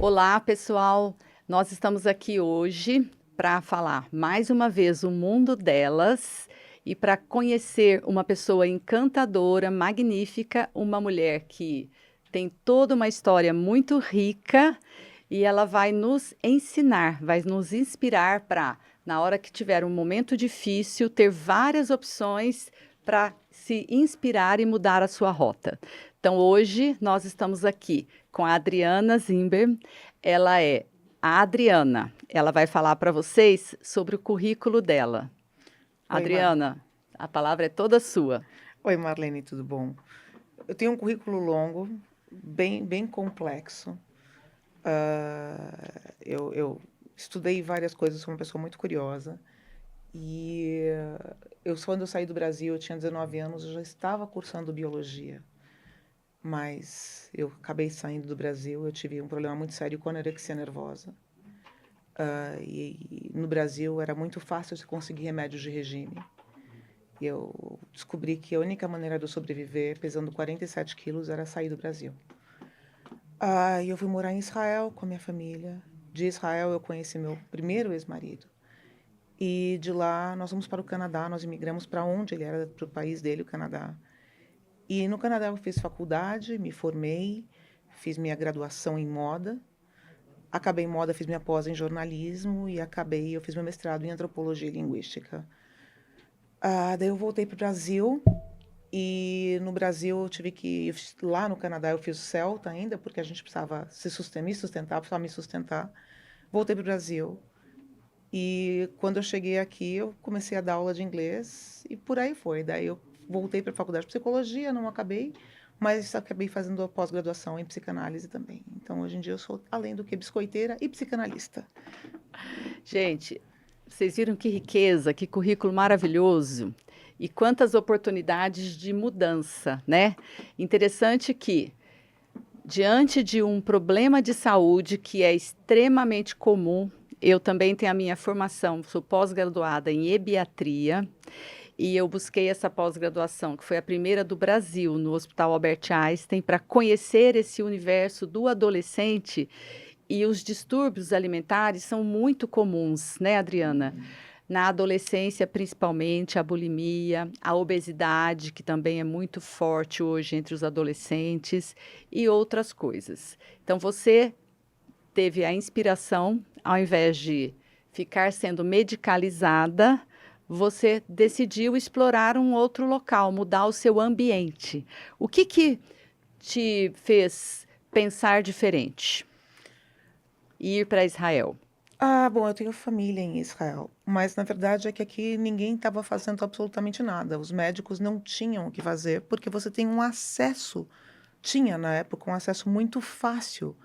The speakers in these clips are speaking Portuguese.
Olá, pessoal. Nós estamos aqui hoje para falar mais uma vez o mundo delas e para conhecer uma pessoa encantadora, magnífica, uma mulher que tem toda uma história muito rica e ela vai nos ensinar, vai nos inspirar para, na hora que tiver um momento difícil, ter várias opções para se inspirar e mudar a sua rota. Então, hoje nós estamos aqui com a Adriana Zimber. Ela é a Adriana. Ela vai falar para vocês sobre o currículo dela. Oi, Mar... Adriana, a palavra é toda sua. Oi, Marlene, tudo bom? Eu tenho um currículo longo, bem complexo. Eu estudei várias coisas, sou uma pessoa muito curiosa. E quando eu saí do Brasil, eu tinha 19 anos, eu já estava cursando biologia. Mas eu acabei saindo do Brasil, eu tive um problema muito sério com anorexia nervosa. E no Brasil era muito fácil de conseguir remédios de regime. E eu descobri que a única maneira de eu sobreviver, pesando 47 quilos, era sair do Brasil. E eu fui morar em Israel com a minha família. De Israel eu conheci meu primeiro ex-marido. E de lá nós fomos para o Canadá, nós imigramos para onde ele era, para o país dele, o Canadá. E no Canadá eu fiz faculdade, me formei, fiz minha graduação em moda. Acabei em moda, fiz minha pós em jornalismo e eu fiz meu mestrado em antropologia e linguística. Daí eu voltei para o Brasil e no Brasil eu tive que... Lá no Canadá eu fiz o CELTA ainda, porque a gente precisava me sustentar, precisava me sustentar. Voltei para o Brasil e quando eu cheguei aqui eu comecei a dar aula de inglês e por aí foi. Daí eu voltei para a faculdade de psicologia, não acabei, mas acabei fazendo a pós-graduação em psicanálise também. Então hoje em dia eu sou, além do que, biscoiteira e psicanalista. Gente, vocês viram que riqueza, que currículo maravilhoso e quantas oportunidades de mudança, né? Interessante que, diante de um problema de saúde que é extremamente comum, eu também tenho a minha formação, sou pós-graduada em ebiatria, e eu busquei essa pós-graduação, que foi a primeira do Brasil, no Hospital Albert Einstein, para conhecer esse universo do adolescente. E os distúrbios alimentares são muito comuns, né, Adriana? Na adolescência, principalmente, a bulimia, a obesidade, que também é muito forte hoje entre os adolescentes, e outras coisas. Então, você teve a inspiração, ao invés de ficar sendo medicalizada, você decidiu explorar um outro local, mudar o seu ambiente. O que que te fez pensar diferente e ir para Israel? Bom, eu tenho família em Israel, mas na verdade é que aqui ninguém estava fazendo absolutamente nada. Os médicos não tinham o que fazer, porque você tem um acesso, tinha na época um acesso muito fácil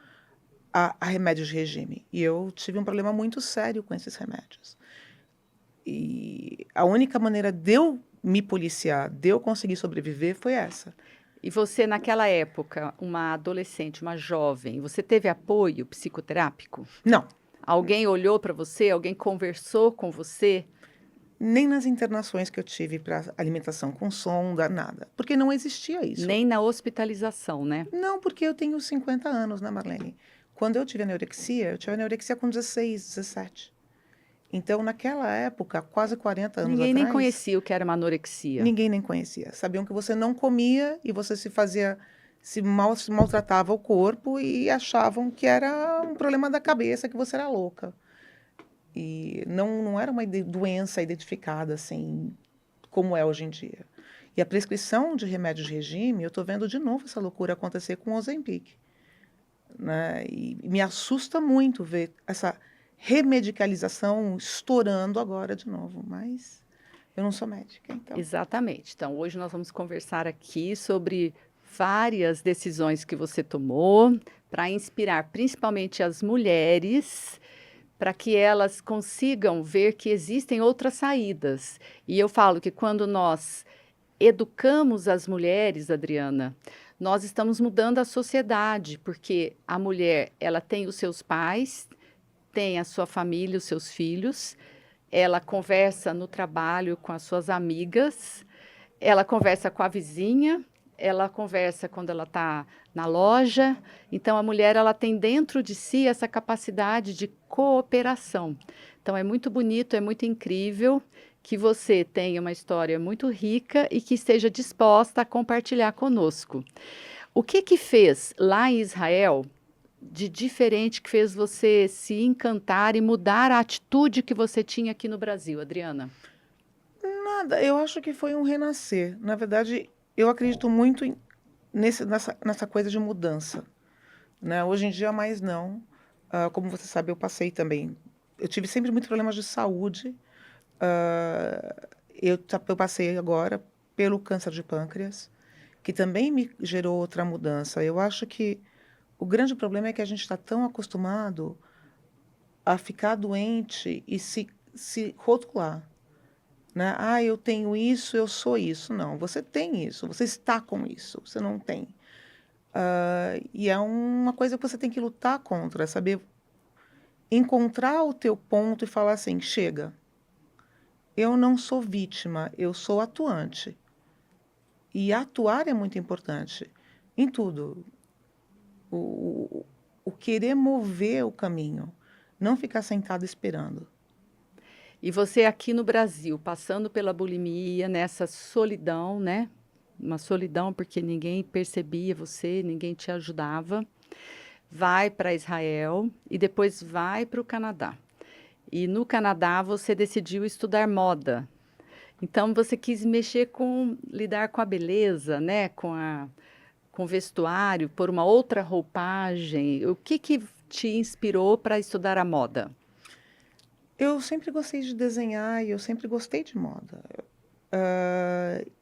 a remédios de regime. E eu tive um problema muito sério com esses remédios. E a única maneira de eu me policiar, de eu conseguir sobreviver, foi essa. E você, naquela época, uma adolescente, uma jovem, você teve apoio psicoterápico? Não, Alguém olhou para você? Alguém conversou com você? nem nas internações que eu tive para alimentação com sonda, nada. Porque não existia isso. Nem na hospitalização, né? Não, porque eu tenho 50 anos, né, Marlene? Quando eu tive anorexia com 16, 17. Então, naquela época, quase 40 anos Ninguém nem atrás, conhecia o que era uma anorexia. ninguém nem conhecia. Sabiam que você não comia e você se maltratava o corpo e achavam que era um problema da cabeça, que você era louca. E não era uma doença identificada assim, como é hoje em dia. E a prescrição de remédios de regime, eu estou vendo de novo essa loucura acontecer com o Ozempic, né? E me assusta muito ver essa remedicalização estourando agora de novo, mas eu não sou médica, então. Exatamente. Então, hoje nós vamos conversar aqui sobre várias decisões que você tomou para inspirar principalmente as mulheres, para que elas consigam ver que existem outras saídas. E eu falo que quando nós educamos as mulheres, Adriana, nós estamos mudando a sociedade, porque a mulher, ela tem os seus pais, tem a sua família, os seus filhos, ela conversa no trabalho com as suas amigas, ela conversa com a vizinha, ela conversa quando ela está na loja. Então, a mulher ela tem dentro de si essa capacidade de cooperação. Então, é muito bonito, é muito incrível que você tenha uma história muito rica e que esteja disposta a compartilhar conosco. O que que fez lá em Israel de diferente que fez você se encantar e mudar a atitude que você tinha aqui no Brasil, Adriana? Nada, eu acho que foi um renascer. Na verdade, eu acredito muito nessa coisa de mudança, né? Hoje em dia, mais não. Como você sabe, eu passei também. Eu tive sempre muitos problemas de saúde. Eu passei agora pelo câncer de pâncreas, que também me gerou outra mudança. Eu acho que o grande problema é que a gente está tão acostumado a ficar doente e se rotular, né? Ah, eu tenho isso, eu sou isso. Não, você tem isso, você está com isso, você não tem. E é uma coisa que você tem que lutar contra, é saber encontrar o teu ponto e falar assim, chega, eu não sou vítima, eu sou atuante. E atuar é muito importante em tudo. O, o querer mover o caminho, não ficar sentado esperando. E você aqui no Brasil, passando pela bulimia, nessa solidão, né? Uma solidão porque ninguém percebia você, ninguém te ajudava. Vai para Israel e depois vai para o Canadá. E no Canadá você decidiu estudar moda. Então você quis mexer com lidar com a beleza, né? Com o vestuário, por uma outra roupagem. O que que te inspirou para estudar a moda? Eu sempre gostei de desenhar e eu sempre gostei de moda.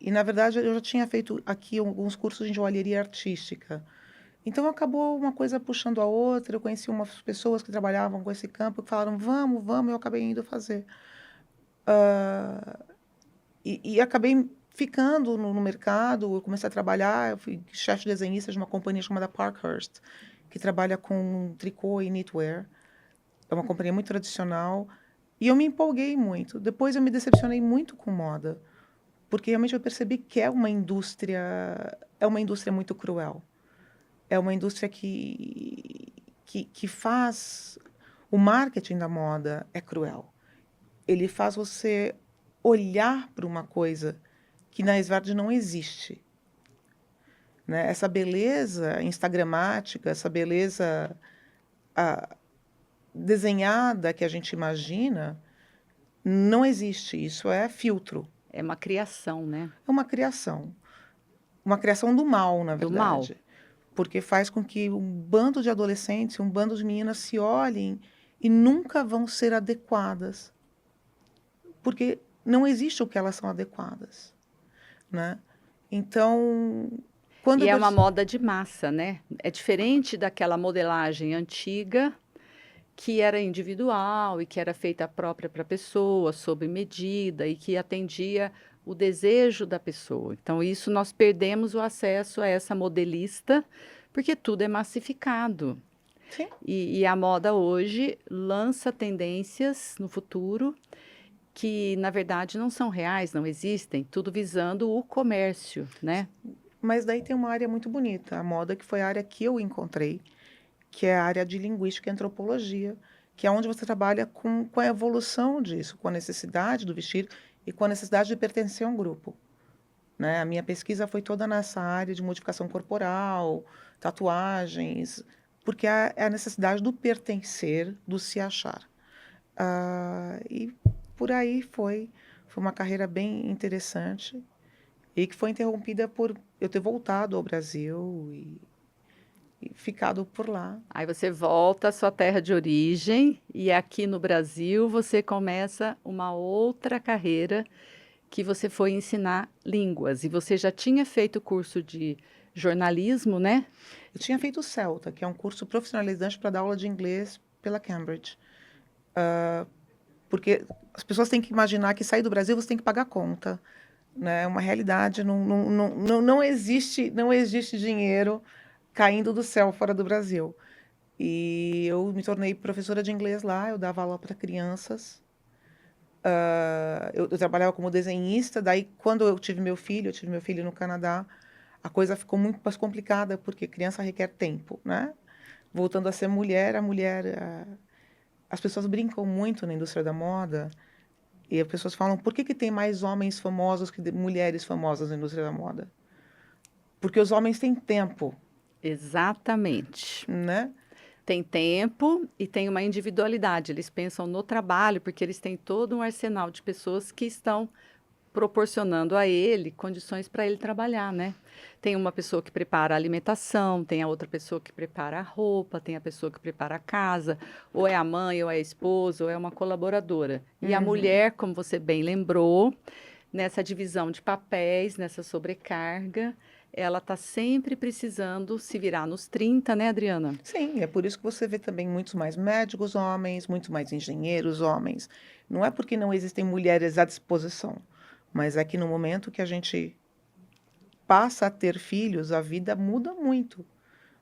E, na verdade, eu já tinha feito aqui alguns cursos de joalheria artística. Então, acabou uma coisa puxando a outra. Eu conheci umas pessoas que trabalhavam com esse campo que falaram, vamos, vamos, e eu acabei indo fazer. E acabei ficando no mercado, eu comecei a trabalhar, eu fui chefe desenhista de uma companhia chamada Parkhurst, que trabalha com tricô e knitwear. É uma companhia muito tradicional. E eu me empolguei muito. Depois eu me decepcionei muito com moda, porque realmente eu percebi que é uma indústria muito cruel. É uma indústria que faz... O marketing da moda é cruel. Ele faz você olhar para uma coisa que na verdade não existe, né? Essa beleza instagramática, essa beleza desenhada que a gente imagina, não existe. Isso é filtro. É uma criação, né? É uma criação. Uma criação do mal, na Do mal. verdade. Porque faz com que um bando de adolescentes, um bando de meninas se olhem e nunca vão ser adequadas. Porque não existe o que elas são adequadas, né? Então, quando E eu é uma moda de massa, né? É diferente daquela modelagem antiga que era individual e que era feita própria para a pessoa, sob medida e que atendia o desejo da pessoa. Então, isso nós perdemos o acesso a essa modelista, porque tudo é massificado. Sim. E a moda hoje lança tendências no futuro que, na verdade, não são reais, não existem, tudo visando o comércio, né? Mas daí tem uma área muito bonita, a moda, que foi a área que eu encontrei, que é a área de linguística e antropologia, que é onde você trabalha com a evolução disso, com a necessidade do vestir e com a necessidade de pertencer a um grupo, né? A minha pesquisa foi toda nessa área de modificação corporal, tatuagens, porque é a necessidade do pertencer, do se achar. E por aí foi uma carreira bem interessante e que foi interrompida por eu ter voltado ao Brasil e ficado por lá. Aí você volta à sua terra de origem e aqui no Brasil você começa uma outra carreira que você foi ensinar línguas. E você já tinha feito curso de jornalismo, né? Eu tinha feito o CELTA, que é um curso profissionalizante para dar aula de inglês pela Cambridge. Porque as pessoas têm que imaginar que sair do Brasil você tem que pagar conta, né? É uma realidade, não existe dinheiro caindo do céu fora do Brasil. E eu me tornei professora de inglês lá, eu dava aula para crianças. Eu trabalhava como desenhista, daí quando eu tive meu filho no Canadá, a coisa ficou muito mais complicada, porque criança requer tempo, né? Voltando a ser mulher, as pessoas brincam muito na indústria da moda, e as pessoas falam, por que que tem mais homens famosos que mulheres famosas na indústria da moda? Porque os homens têm tempo, Exatamente. né? Tem tempo e tem uma individualidade. Eles pensam no trabalho, porque eles têm todo um arsenal de pessoas que estão proporcionando a ele condições para ele trabalhar, né? Tem uma pessoa que prepara a alimentação, tem a outra pessoa que prepara a roupa, tem a pessoa que prepara a casa, ou é a mãe, ou é a esposa, ou é uma colaboradora. E a mulher, como você bem lembrou, nessa divisão de papéis, nessa sobrecarga, ela está sempre precisando se virar nos 30, né, Adriana? Sim, é por isso que você vê também muitos mais médicos homens, muitos mais engenheiros homens. Não é porque não existem mulheres à disposição, mas é que no momento que a gente passa a ter filhos, a vida muda muito,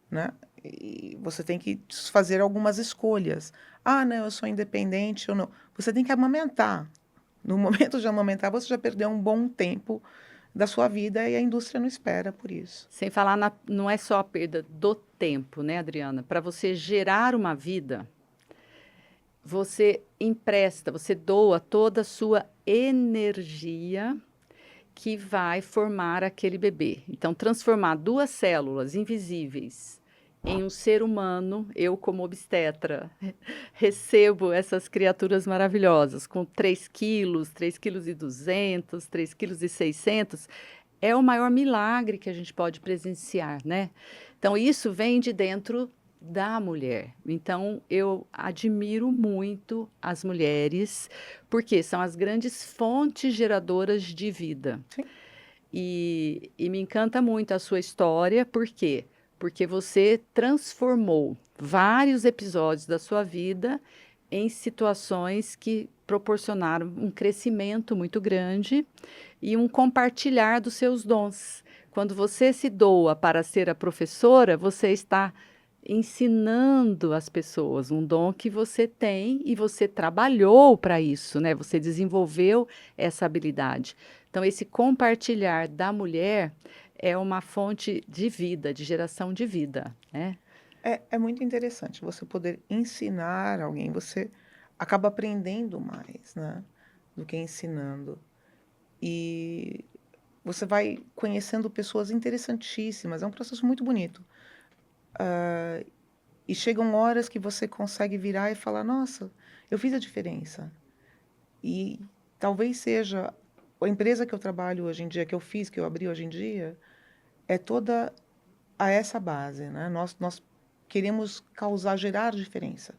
né? E você tem que fazer algumas escolhas. Ah, não, eu sou independente ou não. Você tem que amamentar. No momento de amamentar, você já perdeu um bom tempo da sua vida e a indústria não espera por isso. Sem falar, não é só a perda do tempo, né, Adriana? Para você gerar uma vida, você empresta, você doa toda a sua energia que vai formar aquele bebê. Então, transformar duas células invisíveis em um ser humano, eu como obstetra, recebo essas criaturas maravilhosas com 3 quilos, 3,2 kg, 3,6 kg, é o maior milagre que a gente pode presenciar, né? Então, isso vem de dentro da mulher. Então, eu admiro muito as mulheres, porque são as grandes fontes geradoras de vida. Sim. E me encanta muito a sua história, por quê? Porque você transformou vários episódios da sua vida em situações que proporcionaram um crescimento muito grande e um compartilhar dos seus dons. Quando você se doa para ser a professora, você está ensinando as pessoas um dom que você tem e você trabalhou para isso, né? Você desenvolveu essa habilidade. Então, esse compartilhar da mulher é uma fonte de vida, de geração de vida, né? É muito interessante você poder ensinar alguém, você acaba aprendendo mais, né, do que ensinando. E você vai conhecendo pessoas interessantíssimas, é um processo muito bonito. E chegam horas que você consegue virar e falar, nossa, eu fiz a diferença. E talvez seja a empresa que eu trabalho hoje em dia, que eu fiz, que eu abri hoje em dia, é toda a essa base, né? Nós queremos gerar diferença.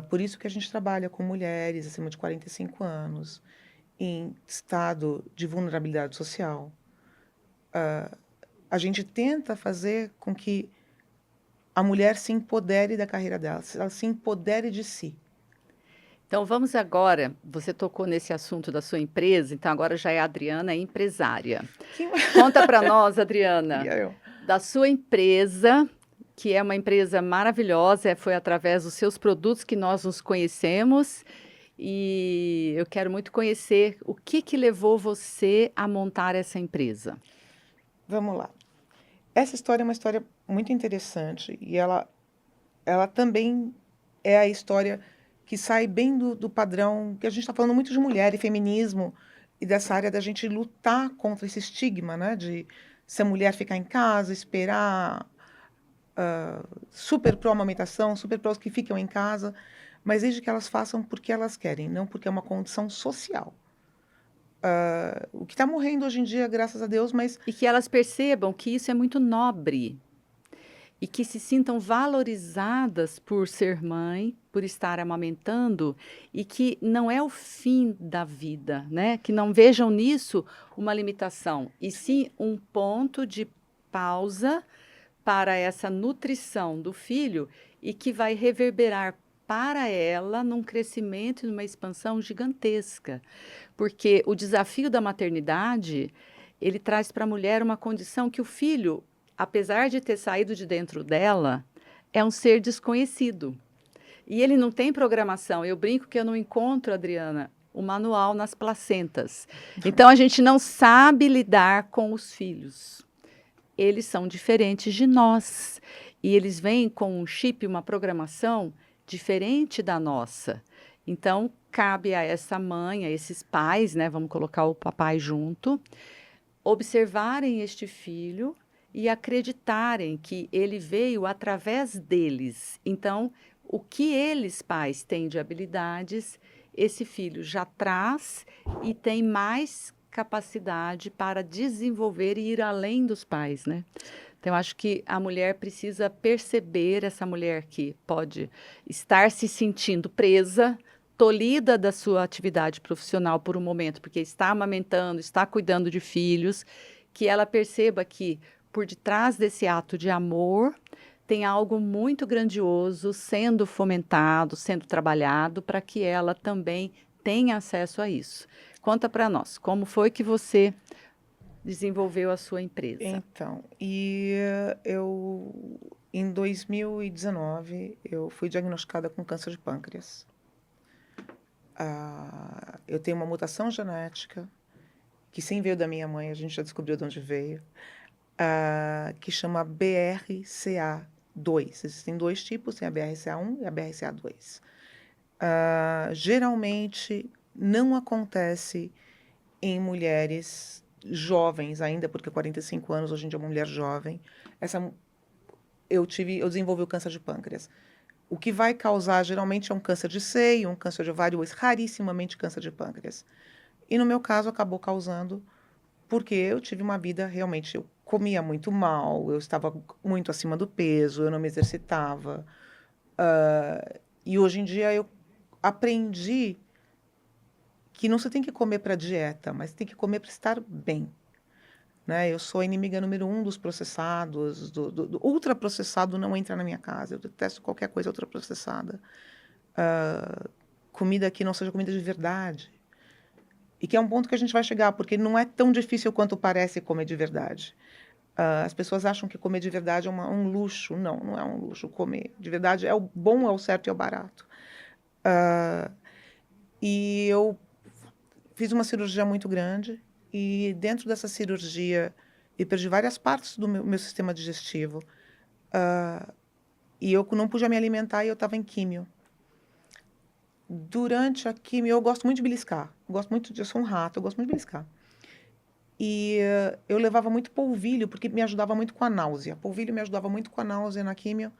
Por isso que a gente trabalha com mulheres acima de 45 anos, em estado de vulnerabilidade social. A gente tenta fazer com que a mulher se empodere da carreira dela, ela se empodere de si. Então vamos agora, você tocou nesse assunto da sua empresa, então agora já é a Adriana, é empresária. Conta para nós, Adriana, da sua empresa, que é uma empresa maravilhosa, foi através dos seus produtos que nós nos conhecemos, e eu quero muito conhecer o que levou você a montar essa empresa. Vamos lá. Essa história é uma história muito interessante e ela também é a história que sai bem do padrão, que a gente está falando muito de mulher e feminismo e dessa área da gente lutar contra esse estigma, né, de se a mulher ficar em casa, esperar, super pró-amamentação, super pró os que ficam em casa, mas desde que elas façam porque elas querem, não porque é uma condição social. O que está morrendo hoje em dia, graças a Deus, mas... E que elas percebam que isso é muito nobre. E que se sintam valorizadas por ser mãe, por estar amamentando, e que não é o fim da vida, né? Que não vejam nisso uma limitação, e sim um ponto de pausa para essa nutrição do filho e que vai reverberar para ela num crescimento e numa expansão gigantesca. Porque o desafio da maternidade, ele traz para a mulher uma condição que o filho, apesar de ter saído de dentro dela, é um ser desconhecido. E ele não tem programação. Eu brinco que eu não encontro, Adriana, o manual nas placentas. Então, a gente não sabe lidar com os filhos. eles são diferentes de nós. E eles vêm com um chip, uma programação diferente da nossa. Então, cabe a essa mãe, a esses pais, né? Vamos colocar o papai junto, observarem este filho e acreditarem que ele veio através deles. Então, o que eles, pais, têm de habilidades, esse filho já traz e tem mais capacidade para desenvolver e ir além dos pais, né? Então, eu acho que a mulher precisa perceber, essa mulher que pode estar se sentindo presa, tolhida da sua atividade profissional por um momento, porque está amamentando, está cuidando de filhos, que ela perceba que por detrás desse ato de amor tem algo muito grandioso sendo fomentado, sendo trabalhado para que ela também tenha acesso a isso. Conta para nós, como foi que você desenvolveu a sua empresa? Então, eu, em 2019, eu fui diagnosticada com câncer de pâncreas. Eu tenho uma mutação genética, que sim veio da minha mãe, a gente já descobriu de onde veio, que chama BRCA2. Existem dois tipos, tem a BRCA1 e a BRCA2. Geralmente não acontece em mulheres jovens ainda, porque 45 anos, hoje em dia é uma mulher jovem. Eu desenvolvi o câncer de pâncreas. O que vai causar geralmente é um câncer de seio, um câncer de ovário, rarissimamente câncer de pâncreas. E no meu caso acabou causando porque eu tive uma vida realmente, eu comia muito mal, eu estava muito acima do peso, eu não me exercitava. E hoje em dia eu aprendi que não se tem que comer para dieta, mas tem que comer para estar bem. Né? Eu sou a inimiga número 1 dos processados, do ultraprocessado não entra na minha casa. Eu detesto qualquer coisa ultraprocessada. Comida que não seja comida de verdade. E que é um ponto que a gente vai chegar, porque não é tão difícil quanto parece comer de verdade. As pessoas acham que comer de verdade é um luxo. Não, não é um luxo comer. De verdade é o bom, é o certo e é o barato. E eu fiz uma cirurgia muito grande e dentro dessa cirurgia eu perdi várias partes do meu sistema digestivo. E eu não podia me alimentar e eu estava em químio. Durante a químio, eu gosto muito de beliscar. Eu sou um rato, eu gosto muito de beliscar. E eu levava muito polvilho, porque me ajudava muito com a náusea. Polvilho me ajudava muito com a náusea na químio.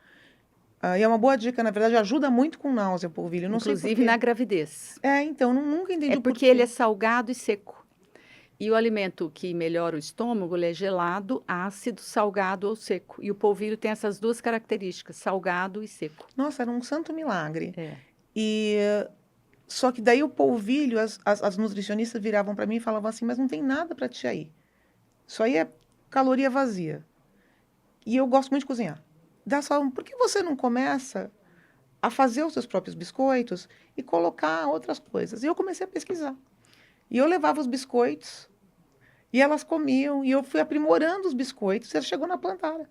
E é uma boa dica, na verdade, ajuda muito com náusea, polvilho. Não sei por Inclusive quê. na gravidez. Então, nunca entendi É o porque porquê. ele é salgado e seco. E o alimento que melhora o estômago, ele é gelado, ácido, salgado ou seco. E o polvilho tem essas duas características, salgado e seco. Nossa, era um santo milagre. É. E só que daí o polvilho, as nutricionistas viravam para mim e falavam assim, mas não tem nada para ti aí. Isso aí é caloria vazia. E eu gosto muito de cozinhar. Elas falavam, por que você não começa a fazer os seus próprios biscoitos e colocar outras coisas? E eu comecei a pesquisar. E eu levava os biscoitos e elas comiam, e eu fui aprimorando os biscoitos, e ela chegou na Plantária.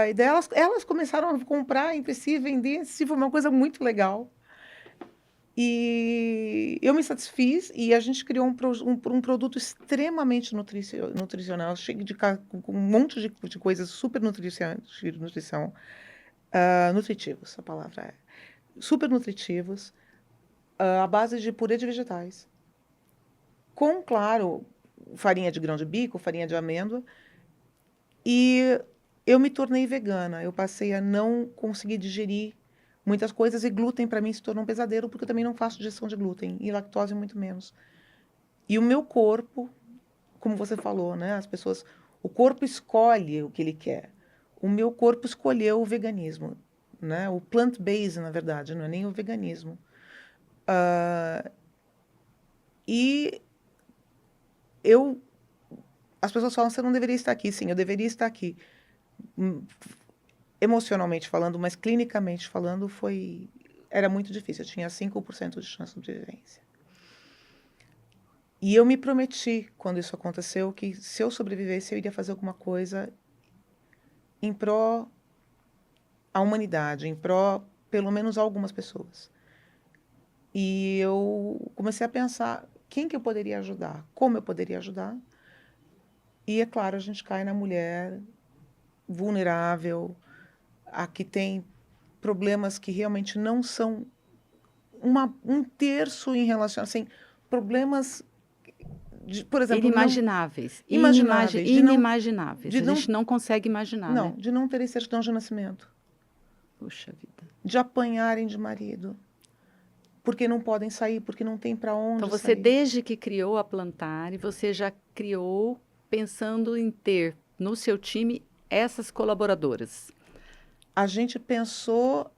E daí elas começaram a comprar entre si, vender, assim, foi uma coisa muito legal. E eu me satisfiz e a gente criou um produto extremamente nutricional, cheio com um monte de coisas super nutritivos, a palavra é. Super nutritivos, à base de purê de vegetais. Com, claro, farinha de grão de bico, farinha de amêndoa. E eu me tornei vegana. Eu passei a não conseguir digerir muitas coisas e glúten para mim se tornou um pesadelo, porque eu também não faço digestão de glúten e lactose muito menos. E o meu corpo, como você falou, né? O corpo escolhe o que ele quer. O meu corpo escolheu o veganismo, né? O plant-based, na verdade, não é nem o veganismo. E as pessoas falam, você não deveria estar aqui. Sim, eu deveria estar aqui. Emocionalmente falando, mas clinicamente falando, era muito difícil. Eu tinha 5% de chance de sobrevivência. E eu me prometi, quando isso aconteceu, que se eu sobrevivesse, eu iria fazer alguma coisa em pró à humanidade, em pró, pelo menos, a algumas pessoas. E eu comecei a pensar quem que eu poderia ajudar, como eu poderia ajudar. E, é claro, a gente cai na mulher vulnerável, a que tem problemas que realmente não são um terço em relação, assim, problemas, por exemplo, não Inimagináveis. imagináveis, Inimagináveis. de A não, gente não consegue imaginar, né? não, de não terem certidão de nascimento, Puxa vida. de apanharem de marido, porque não podem sair, porque não tem para Então, onde você, sair. desde que criou a Plantare, você já criou pensando em ter no seu time essas colaboradoras. A gente pensou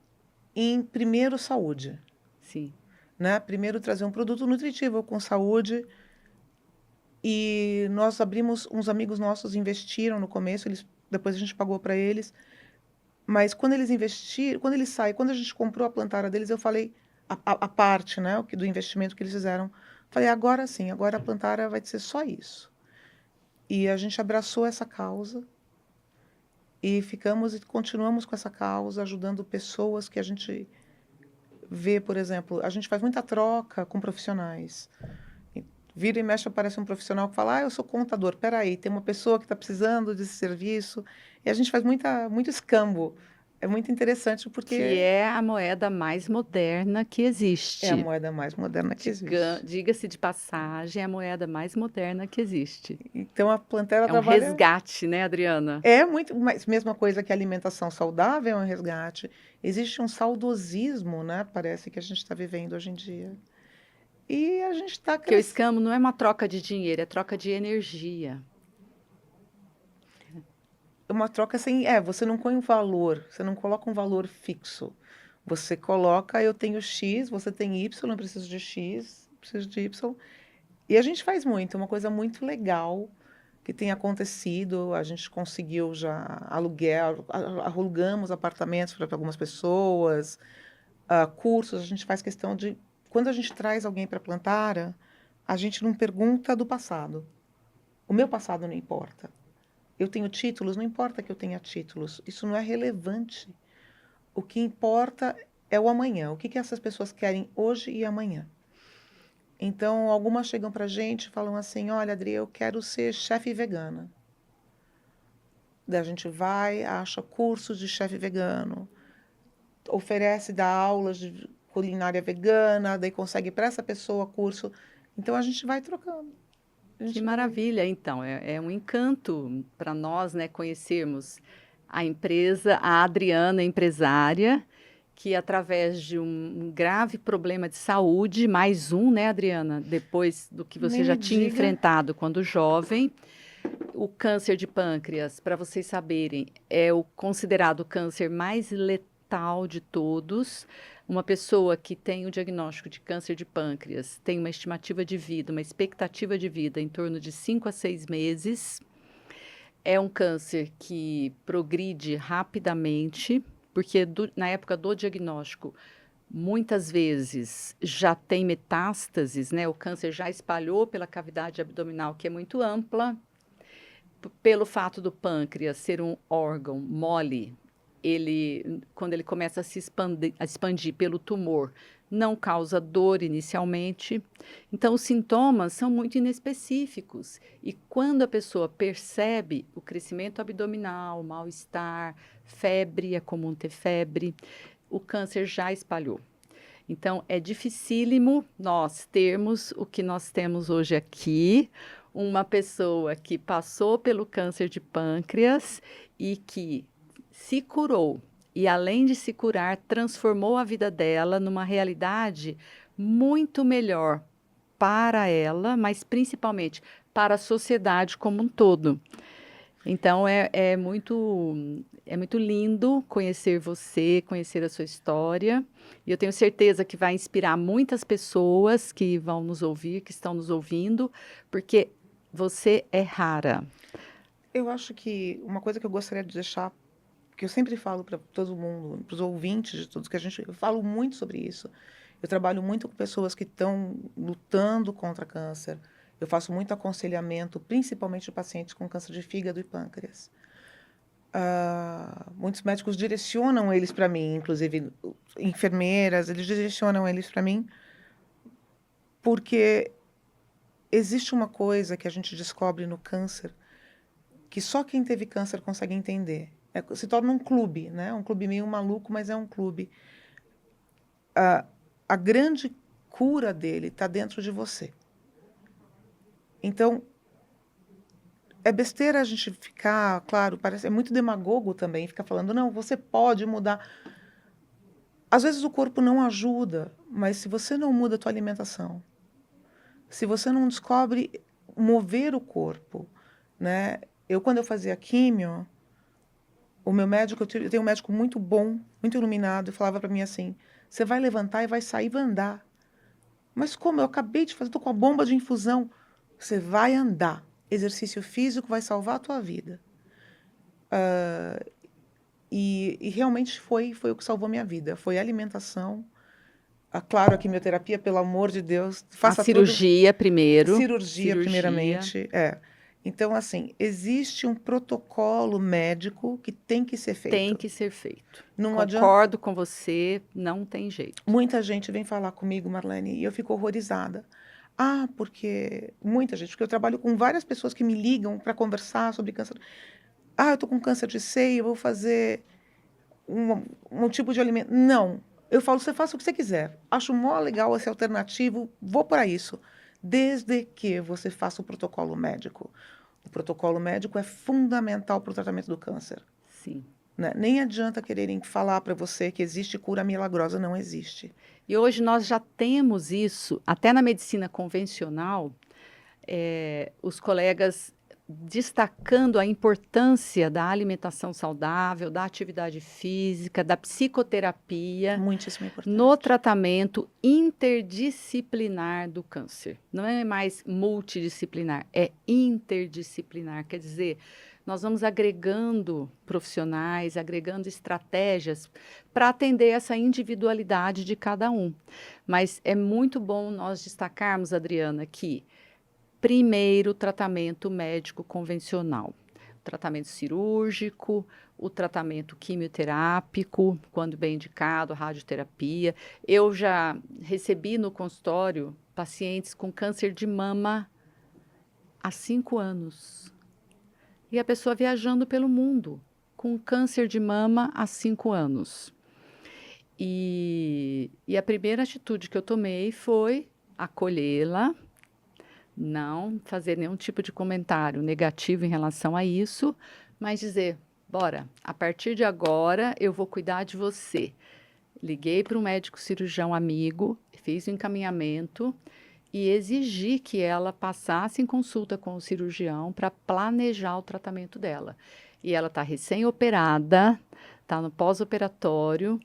em primeiro saúde, Sim. né? Primeiro trazer um produto nutritivo com saúde. E nós abrimos, uns amigos nossos investiram no começo, depois a gente pagou para eles. Mas quando eles investiram, quando eles saem, quando a gente comprou a Plantara deles, eu falei a parte, né, do investimento que eles fizeram. Falei, agora sim, agora a Plantara vai ser só isso. E a gente abraçou essa causa e ficamos e continuamos com essa causa, ajudando pessoas que a gente vê, por exemplo, a gente faz muita troca com profissionais. Vira e mexe aparece um profissional que fala, eu sou contador, peraí, tem uma pessoa que está precisando desse serviço. E a gente faz muito escambo. É muito interessante Que porque é a moeda mais moderna que é a existe. moeda mais moderna que existe. Diga-se de passagem, é a moeda mais moderna que existe. Então a Plantera É um trabalha. resgate, né, Adriana? É muito, mas mesma coisa que a alimentação saudável é um resgate. Existe um saudosismo, né? Parece que a gente está vivendo hoje em dia. E a gente está Porque o crescendo. escambo não é uma troca de dinheiro, é troca de energia. Uma troca sem. Você não põe um valor, você não coloca um valor fixo. Você coloca, eu tenho X, você tem Y, eu preciso de X, preciso de Y. E a gente faz muito, uma coisa muito legal que tem acontecido. A gente conseguiu já alugamos apartamentos para algumas pessoas, cursos. A gente faz questão de. Quando a gente traz alguém para a Plantara, a gente não pergunta do passado. O meu passado não importa. Eu tenho títulos, não importa que eu tenha títulos, isso não é relevante. O que importa é o amanhã, o que que essas pessoas querem hoje e amanhã. Então, algumas chegam para a gente e falam assim, olha, Adri, eu quero ser chefe vegana. Daí a gente vai, acha cursos de chefe vegano, oferece, dá aulas de culinária vegana, daí consegue para essa pessoa curso. Então, a gente vai trocando. A Que gente vai... maravilha! Então, é um encanto para nós, né, conhecermos a empresa, a Adriana empresária, que através de um grave problema de saúde, mais um, né, Adriana, depois do que você Nem já me tinha diga. enfrentado quando jovem, o câncer de pâncreas, para vocês saberem, é o considerado o câncer mais letal de todos. Uma pessoa que tem o diagnóstico de câncer de pâncreas tem uma estimativa de vida, uma expectativa de vida em torno de 5 a 6 meses. É um câncer que progride rapidamente, porque na época do diagnóstico, muitas vezes já tem metástases, né? O câncer já espalhou pela cavidade abdominal, que é muito ampla, pelo fato do pâncreas ser um órgão mole, quando ele começa a expandir pelo tumor, não causa dor inicialmente. Então, os sintomas são muito inespecíficos. E quando a pessoa percebe o crescimento abdominal, mal-estar, febre, é comum ter febre, o câncer já espalhou. Então, é dificílimo nós termos o que nós temos hoje aqui, uma pessoa que passou pelo câncer de pâncreas e que se curou. E, além de se curar, transformou a vida dela numa realidade muito melhor para ela, mas principalmente para a sociedade como um todo. Então é muito lindo conhecer você, conhecer a sua história. E eu tenho certeza que vai inspirar muitas pessoas que vão nos ouvir, que estão nos ouvindo, porque você é rara. Eu acho que uma coisa que eu gostaria de deixar, que eu sempre falo para todo mundo, para os ouvintes de todos, eu falo muito sobre isso. Eu trabalho muito com pessoas que estão lutando contra câncer. Eu faço muito aconselhamento, principalmente de pacientes com câncer de fígado e pâncreas. Muitos médicos direcionam eles para mim, inclusive enfermeiras, eles direcionam eles para mim, porque existe uma coisa que a gente descobre no câncer, que só quem teve câncer consegue entender. Se torna um clube, né? Um clube meio maluco, mas é um clube. A grande cura dele está dentro de você. Então, é besteira a gente ficar, claro, parece, é muito demagogo também, ficar falando, não, você pode mudar. Às vezes o corpo não ajuda, mas se você não muda a tua alimentação, se você não descobre mover o corpo, né? Quando eu fazia químio, o meu médico, eu tenho um médico muito bom, muito iluminado, falava para mim assim, você vai levantar e vai sair e vai andar. Mas como? Eu acabei de fazer, estou com a bomba de infusão. Você vai andar. Exercício físico vai salvar a tua vida. E realmente foi o que salvou minha vida. Foi a alimentação. Claro, a quimioterapia, pelo amor de Deus, A faça tudo. cirurgia primeiro. Cirurgia, primeiramente. Então, assim, existe um protocolo médico que tem que ser feito. Tem que ser feito. Não Concordo com você, não tem jeito. Muita gente vem falar comigo, Marlene, e eu fico horrorizada. Porque eu trabalho com várias pessoas que me ligam para conversar sobre câncer. Eu estou com câncer de seio, eu vou fazer um tipo de alimento. Não. Eu falo, você faça o que você quiser. Acho mó legal esse alternativo, vou para isso. Desde que você faça o protocolo médico. O protocolo médico é fundamental para o tratamento do câncer. Sim. Né? Nem adianta quererem falar para você que existe cura milagrosa, não existe. E hoje nós já temos isso, até na medicina convencional, os colegas destacando a importância da alimentação saudável, da atividade física, da psicoterapia Muitíssimo importante. no tratamento interdisciplinar do câncer. Não é mais multidisciplinar, é interdisciplinar. Quer dizer, nós vamos agregando profissionais, agregando estratégias para atender essa individualidade de cada um. Mas é muito bom nós destacarmos, Adriana, que primeiro, tratamento médico convencional, o tratamento cirúrgico, o tratamento quimioterápico, quando bem indicado, a radioterapia. Eu já recebi no consultório pacientes com câncer de mama há 5 anos. E a pessoa viajando pelo mundo com câncer de mama há 5 anos. E a primeira atitude que eu tomei foi acolhê-la, não fazer nenhum tipo de comentário negativo em relação a isso, mas dizer, bora, a partir de agora eu vou cuidar de você. Liguei para um médico cirurgião amigo, fiz o encaminhamento e exigi que ela passasse em consulta com o cirurgião para planejar o tratamento dela. E ela está recém-operada, está no pós-operatório,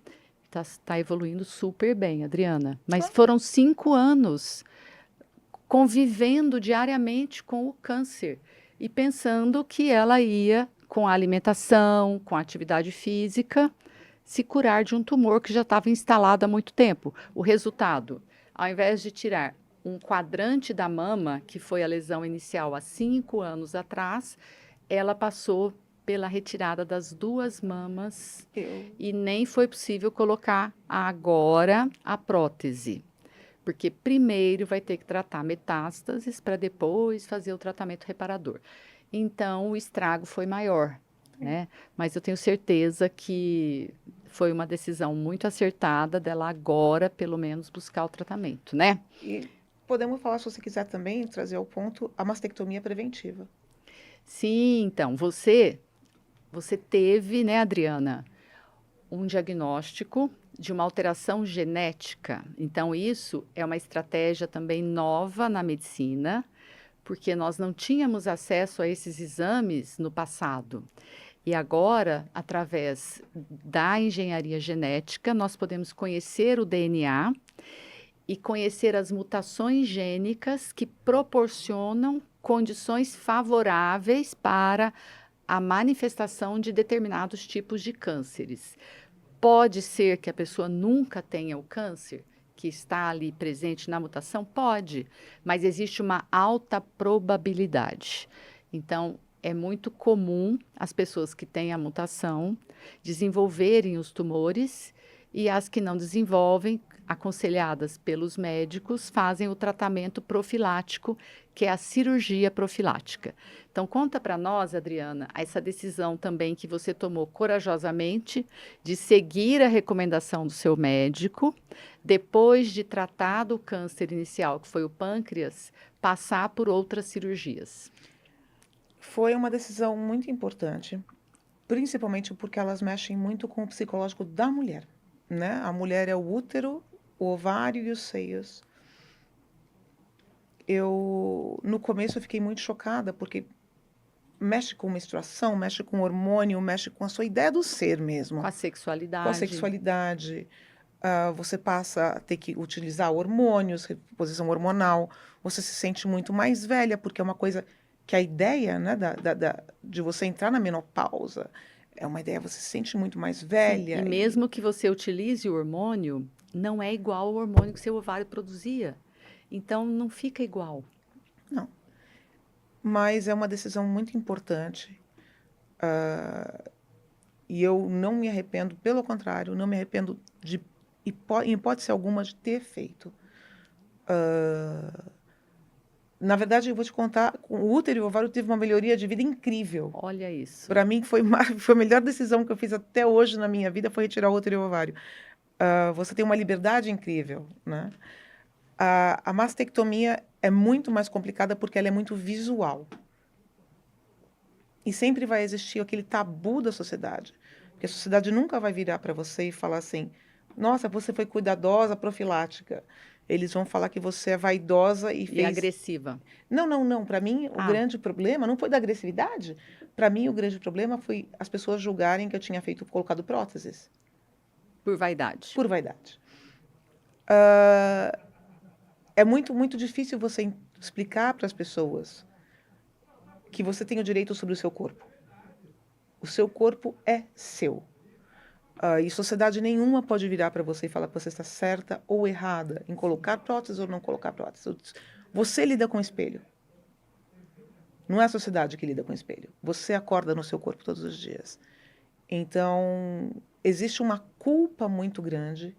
está evoluindo super bem, Adriana. Mas foram 5 anos convivendo diariamente com o câncer e pensando que ela ia, com a alimentação, com a atividade física, se curar de um tumor que já estava instalado há muito tempo. O resultado, ao invés de tirar um quadrante da mama, que foi a lesão inicial há 5 anos atrás, ela passou pela retirada das 2 mamas e nem foi possível colocar agora a prótese. Porque primeiro vai ter que tratar metástases para depois fazer o tratamento reparador. Então, o estrago foi maior, né? Mas eu tenho certeza que foi uma decisão muito acertada dela agora, pelo menos, buscar o tratamento, né? E podemos falar, se você quiser também, trazer ao ponto a mastectomia preventiva. Sim, então, você teve, né, Adriana, um diagnóstico de uma alteração genética. Então, isso é uma estratégia também nova na medicina, porque nós não tínhamos acesso a esses exames no passado. E agora, através da engenharia genética, nós podemos conhecer o DNA e conhecer as mutações gênicas que proporcionam condições favoráveis para a manifestação de determinados tipos de cânceres. Pode ser que a pessoa nunca tenha o câncer, que está ali presente na mutação? Pode, mas existe uma alta probabilidade. Então, é muito comum as pessoas que têm a mutação desenvolverem os tumores e as que não desenvolvem aconselhadas pelos médicos, fazem o tratamento profilático, que é a cirurgia profilática. Então, conta para nós, Adriana, essa decisão também que você tomou corajosamente de seguir a recomendação do seu médico, depois de tratar do câncer inicial, que foi o pâncreas, passar por outras cirurgias. Foi uma decisão muito importante, principalmente porque elas mexem muito com o psicológico da mulher, né? A mulher é o útero, o ovário e os seios. No começo, eu fiquei muito chocada, porque mexe com menstruação, mexe com hormônio, mexe com a sua ideia do ser mesmo. Com a sexualidade. Com a sexualidade. Você passa a ter que utilizar hormônios, reposição hormonal. Você se sente muito mais velha, porque é uma coisa que a ideia, né, de você entrar na menopausa é uma ideia, você se sente muito mais velha. Sim, e mesmo que você utilize o hormônio, não é igual ao hormônio que seu ovário produzia. Então, não fica igual. Não. Mas é uma decisão muito importante. E eu não me arrependo, pelo contrário, não me arrependo em hipótese alguma de ter feito. Na verdade, eu vou te contar, com o útero e o ovário teve uma melhoria de vida incrível. Olha isso. Para mim, foi a melhor decisão que eu fiz até hoje na minha vida, foi retirar o útero e o ovário. Você tem uma liberdade incrível, né? A mastectomia é muito mais complicada porque ela é muito visual. E sempre vai existir aquele tabu da sociedade. Porque a sociedade nunca vai virar para você e falar assim, nossa, você foi cuidadosa, profilática. Eles vão falar que você é vaidosa e fez... E agressiva. Não. Para mim, o grande problema não foi da agressividade. Para mim, o grande problema foi as pessoas julgarem que eu tinha colocado próteses. Por vaidade. Por vaidade. É muito, muito difícil você explicar para as pessoas que você tem o direito sobre o seu corpo. O seu corpo é seu. E sociedade nenhuma pode virar para você e falar que você está certa ou errada em colocar prótese ou não colocar prótese. Você lida com o espelho. Não é a sociedade que lida com o espelho. Você acorda no seu corpo todos os dias. Então, existe uma culpa muito grande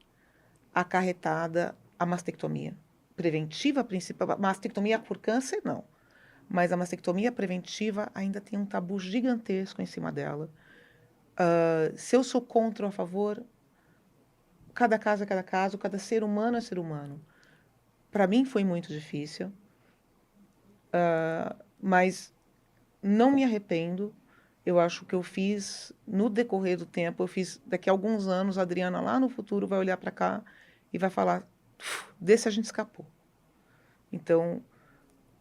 acarretada à mastectomia. Preventiva, principal. Mastectomia por câncer, não. Mas a mastectomia preventiva ainda tem um tabu gigantesco em cima dela. Se eu sou contra ou a favor, cada caso é cada caso, cada ser humano é ser humano. Para mim foi muito difícil, mas não me arrependo. Eu acho que eu fiz, no decorrer do tempo, eu fiz, daqui a alguns anos, a Adriana lá no futuro vai olhar para cá e vai falar, desse a gente escapou. Então,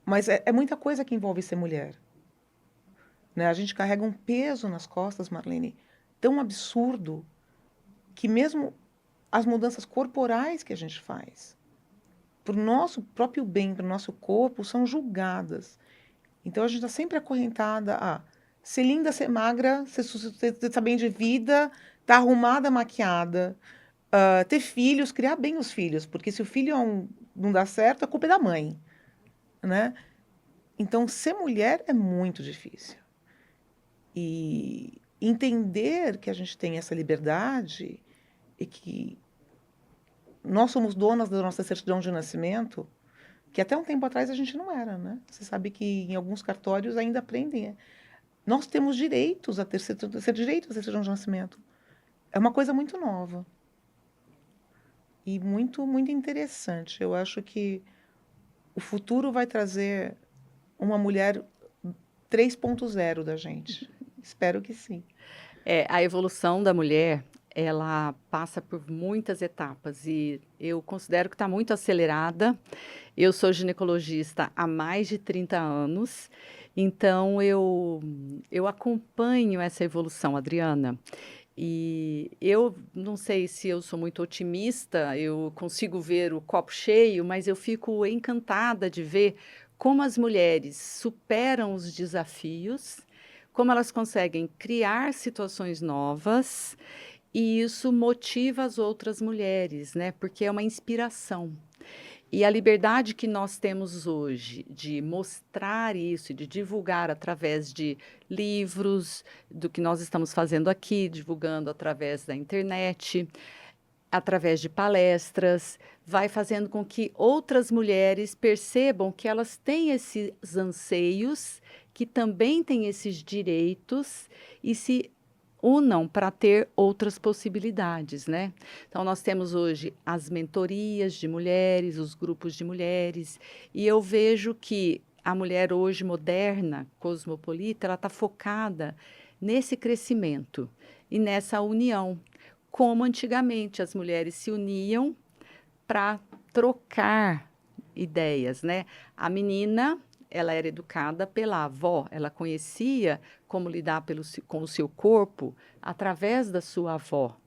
mas é muita coisa que envolve ser mulher. Né? A gente carrega um peso nas costas, Marlene, tão absurdo, que mesmo as mudanças corporais que a gente faz, para o nosso próprio bem, para o nosso corpo, são julgadas. Então, a gente está sempre acorrentada a ser linda, ser magra, ser bem de vida, estar arrumada, maquiada, ter filhos, criar bem os filhos, porque se o filho não dá certo, a culpa é da mãe. Né? Então, ser mulher é muito difícil. E entender que a gente tem essa liberdade e que nós somos donas da nossa certidão de nascimento, que até um tempo atrás a gente não era, né? Você sabe que em alguns cartórios ainda aprendem. Nós temos direitos a ter direito à certidão de nascimento. É uma coisa muito nova. E muito, muito interessante. Eu acho que o futuro vai trazer uma mulher 3.0 da gente. Espero que sim. A evolução da mulher, ela passa por muitas etapas e eu considero que está muito acelerada. Eu sou ginecologista há mais de 30 anos, então eu acompanho essa evolução, Adriana. E eu não sei se eu sou muito otimista, eu consigo ver o copo cheio, mas eu fico encantada de ver como as mulheres superam os desafios, como elas conseguem criar situações novas, e isso motiva as outras mulheres, né? Porque é uma inspiração. E a liberdade que nós temos hoje de mostrar isso, de divulgar através de livros, do que nós estamos fazendo aqui, divulgando através da internet, através de palestras, vai fazendo com que outras mulheres percebam que elas têm esses anseios, que também têm esses direitos e se unam para ter outras possibilidades, né? Então, nós temos hoje as mentorias de mulheres, os grupos de mulheres, e eu vejo que a mulher hoje moderna, cosmopolita, ela está focada nesse crescimento e nessa união, como antigamente as mulheres se uniam para trocar ideias, né? A menina, ela era educada pela avó, ela conhecia como lidar com o seu corpo através da sua avó,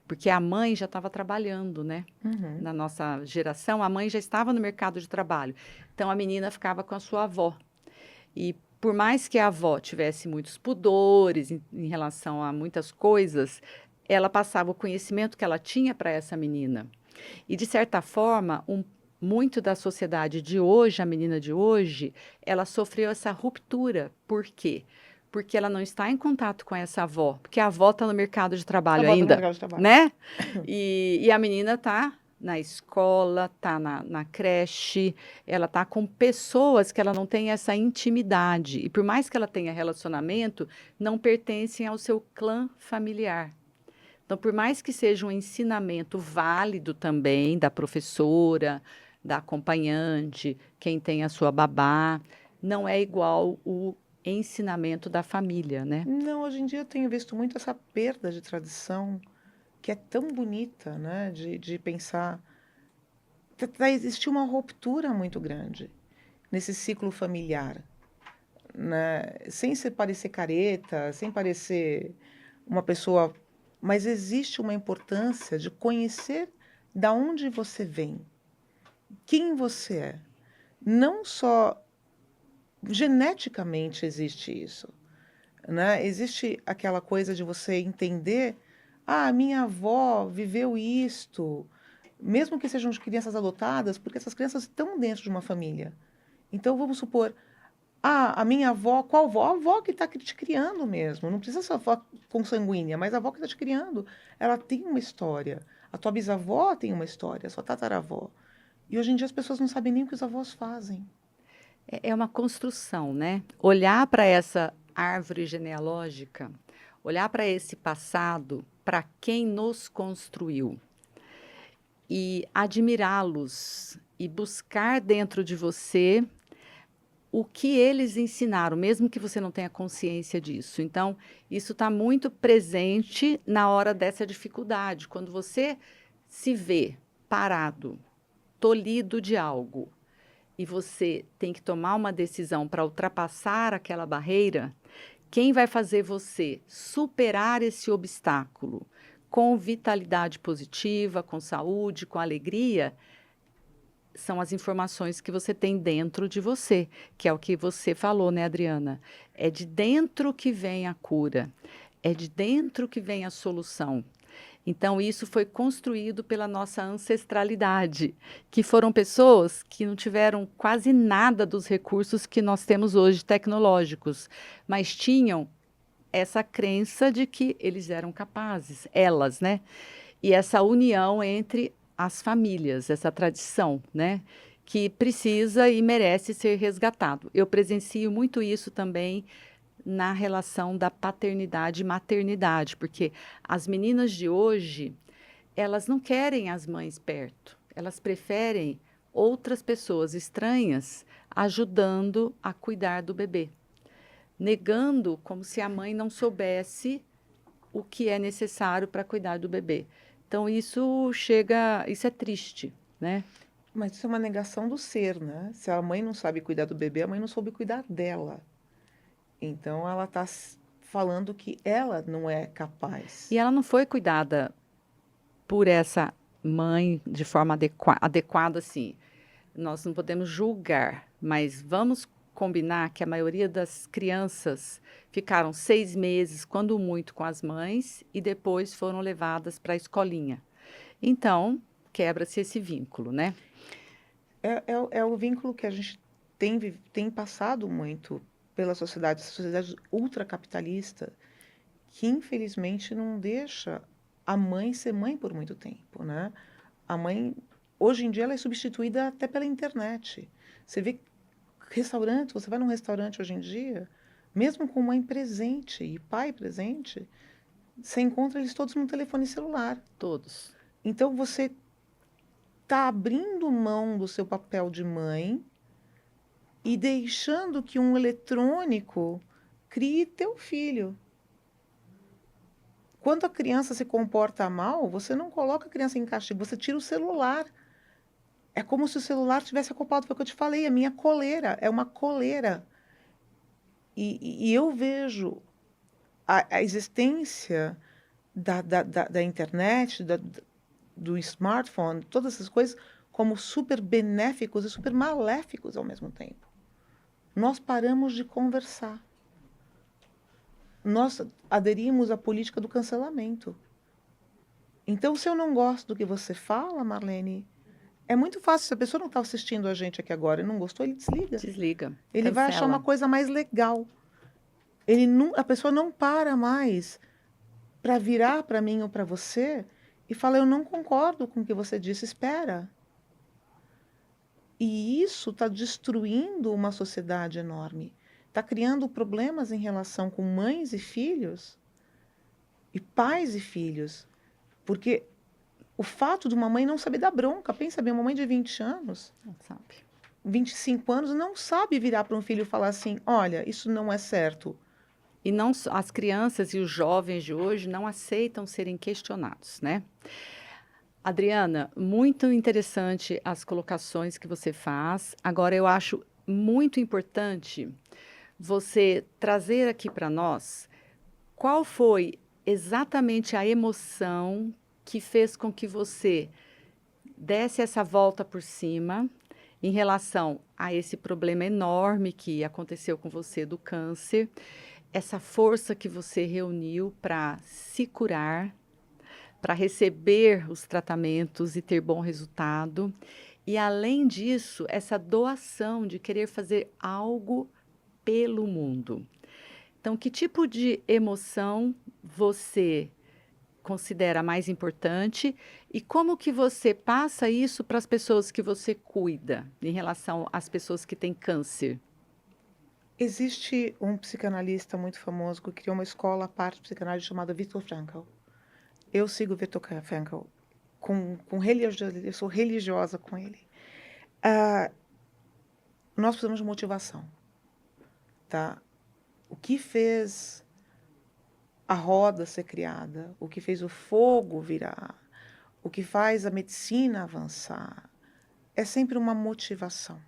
porque a mãe já estava trabalhando, né? Uhum. Na nossa geração, a mãe já estava no mercado de trabalho. Então, a menina ficava com a sua avó. E por mais que a avó tivesse muitos pudores em relação a muitas coisas, ela passava o conhecimento que ela tinha para essa menina. E, de certa forma, muito da sociedade de hoje, a menina de hoje, ela sofreu essa ruptura. Por quê? Porque ela não está em contato com essa avó, porque a avó está no mercado de A trabalho volta no ainda, mercado de trabalho. né? E a menina está na escola, está na creche, ela está com pessoas que ela não tem essa intimidade. E por mais que ela tenha relacionamento, não pertencem ao seu clã familiar. Então, por mais que seja um ensinamento válido também da professora, da acompanhante, quem tem a sua babá, não é igual o ensinamento da família, né? Não, hoje em dia eu tenho visto muito essa perda de tradição, que é tão bonita, né? De pensar. Vai existir uma ruptura muito grande nesse ciclo familiar, né? Sem se parecer careta, sem parecer uma pessoa. Mas existe uma importância de conhecer da onde você vem, quem você é. Não só geneticamente existe isso, né? Existe aquela coisa de você entender, ah, minha avó viveu isto, mesmo que sejam de crianças adotadas, porque essas crianças estão dentro de uma família. Então, vamos supor, ah, a minha avó, qual avó? A avó que está te criando mesmo. Não precisa ser a avó consanguínea, mas a avó que está te criando, ela tem uma história. A tua bisavó tem uma história, a sua tataravó. E hoje em dia as pessoas não sabem nem o que os avós fazem. É uma construção, né? Olhar para essa árvore genealógica, olhar para esse passado, para quem nos construiu e admirá-los e buscar dentro de você o que eles ensinaram, mesmo que você não tenha consciência disso. Então, isso está muito presente na hora dessa dificuldade, quando você se vê parado, tolhido de algo, e você tem que tomar uma decisão para ultrapassar aquela barreira, quem vai fazer você superar esse obstáculo com vitalidade positiva, com saúde, com alegria, são as informações que você tem dentro de você, que é o que você falou, né, Adriana? É de dentro que vem a cura, é de dentro que vem a solução. Então, isso foi construído pela nossa ancestralidade, que foram pessoas que não tiveram quase nada dos recursos que nós temos hoje tecnológicos, mas tinham essa crença de que eles eram capazes, elas, né? E essa união entre as famílias, essa tradição, né? Que precisa e merece ser resgatado. Eu presencio muito isso também na relação da paternidade e maternidade, porque as meninas de hoje, elas não querem as mães perto, elas preferem outras pessoas estranhas ajudando a cuidar do bebê, negando como se a mãe não soubesse o que é necessário para cuidar do bebê. Então isso é triste, né? Mas isso é uma negação do ser, né? Se a mãe não sabe cuidar do bebê, a mãe não soube cuidar dela. Então ela está falando que ela não é capaz. E ela não foi cuidada por essa mãe de forma adequada, assim. Nós não podemos julgar, mas vamos combinar que a maioria das crianças ficaram 6 meses, quando muito, com as mães e depois foram levadas para a escolinha. Então, quebra-se esse vínculo, né? É o vínculo que a gente tem passado muito pela sociedade, essa sociedade ultracapitalista, que infelizmente não deixa a mãe ser mãe por muito tempo, né? A mãe, hoje em dia, ela é substituída até pela internet. Você vê restaurante, você vai num restaurante hoje em dia, mesmo com mãe presente e pai presente, você encontra eles todos no telefone celular. Todos. Então, você está abrindo mão do seu papel de mãe e deixando que um eletrônico crie teu filho. Quando a criança se comporta mal, você não coloca a criança em castigo, você tira o celular. É como se o celular tivesse acoplado, foi o que eu te falei, a minha coleira, é uma coleira. E eu vejo a existência da internet, do smartphone, todas essas coisas, como super benéficos e super maléficos ao mesmo tempo. Nós paramos de conversar. Nós aderimos à política do cancelamento. Então, se eu não gosto do que você fala, Marlene, é muito fácil. Se a pessoa não está assistindo a gente aqui agora e não gostou, ele desliga. Desliga. Ele vai achar uma coisa mais legal. A pessoa não para mais para virar para mim ou para você e falar, eu não concordo com o que você disse, espera. E isso está destruindo uma sociedade enorme. Está criando problemas em relação com mães e filhos, e pais e filhos. Porque o fato de uma mãe não saber dar bronca, pensa bem, uma mãe de 20 anos, Não sabe. 25 anos, não sabe virar para um filho e falar assim, olha, isso não é certo. E não as crianças e os jovens de hoje não aceitam serem questionados, né? Adriana, muito interessante as colocações que você faz. Agora, eu acho muito importante você trazer aqui para nós qual foi exatamente a emoção que fez com que você desse essa volta por cima em relação a esse problema enorme que aconteceu com você do câncer, essa força que você reuniu para se curar, para receber os tratamentos e ter bom resultado. E, além disso, essa doação de querer fazer algo pelo mundo. Então, que tipo de emoção você considera mais importante e como que você passa isso para as pessoas que você cuida, em relação às pessoas que têm câncer? Existe um psicanalista muito famoso que criou uma escola à parte de psicanálise chamada Viktor Frankl. Eu sigo Viktor Frankl eu sou religiosa com ele. Nós precisamos de motivação, tá? O que fez a roda ser criada, o que fez o fogo virar, o que faz a medicina avançar, é sempre uma motivação.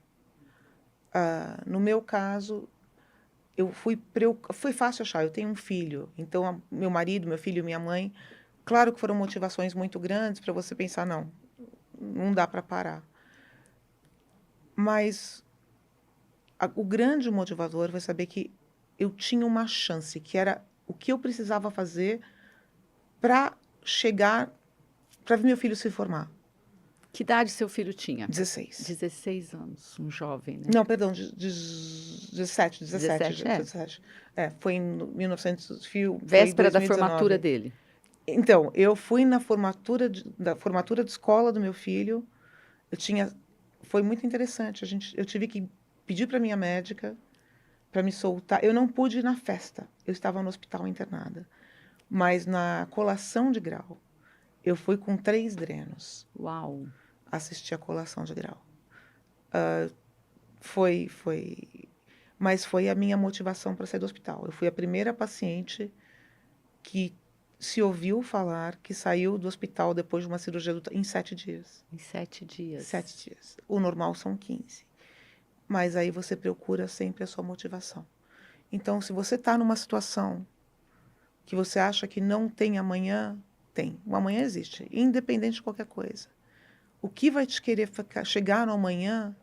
No meu caso, foi fácil achar, eu tenho um filho, então meu marido, meu filho e minha mãe, claro que foram motivações muito grandes para você pensar, não dá para parar. Mas o grande motivador foi saber que eu tinha uma chance, que era o que eu precisava fazer para chegar, para ver meu filho se formar. Que idade seu filho tinha? 16. 16 anos, um jovem, né? Não, perdão, 17. 17, Foi em 1900, véspera da 2019. formatura dele. Então, eu fui na formatura de escola do meu filho. Foi muito interessante. Eu tive que pedir para minha médica para me soltar. Eu não pude ir na festa. Eu estava no hospital internada. Mas na colação de grau, eu fui com 3 drenos. Uau! Assistir a colação de grau. Mas foi a minha motivação para sair do hospital. Eu fui a primeira paciente que se ouviu falar que saiu do hospital depois de uma cirurgia em 7 dias. Em 7 dias. 7 dias. O normal são 15. Mas aí você procura sempre a sua motivação. Então, se você está numa situação que você acha que não tem amanhã, tem. O amanhã existe, independente de qualquer coisa. O que vai te querer chegar no amanhã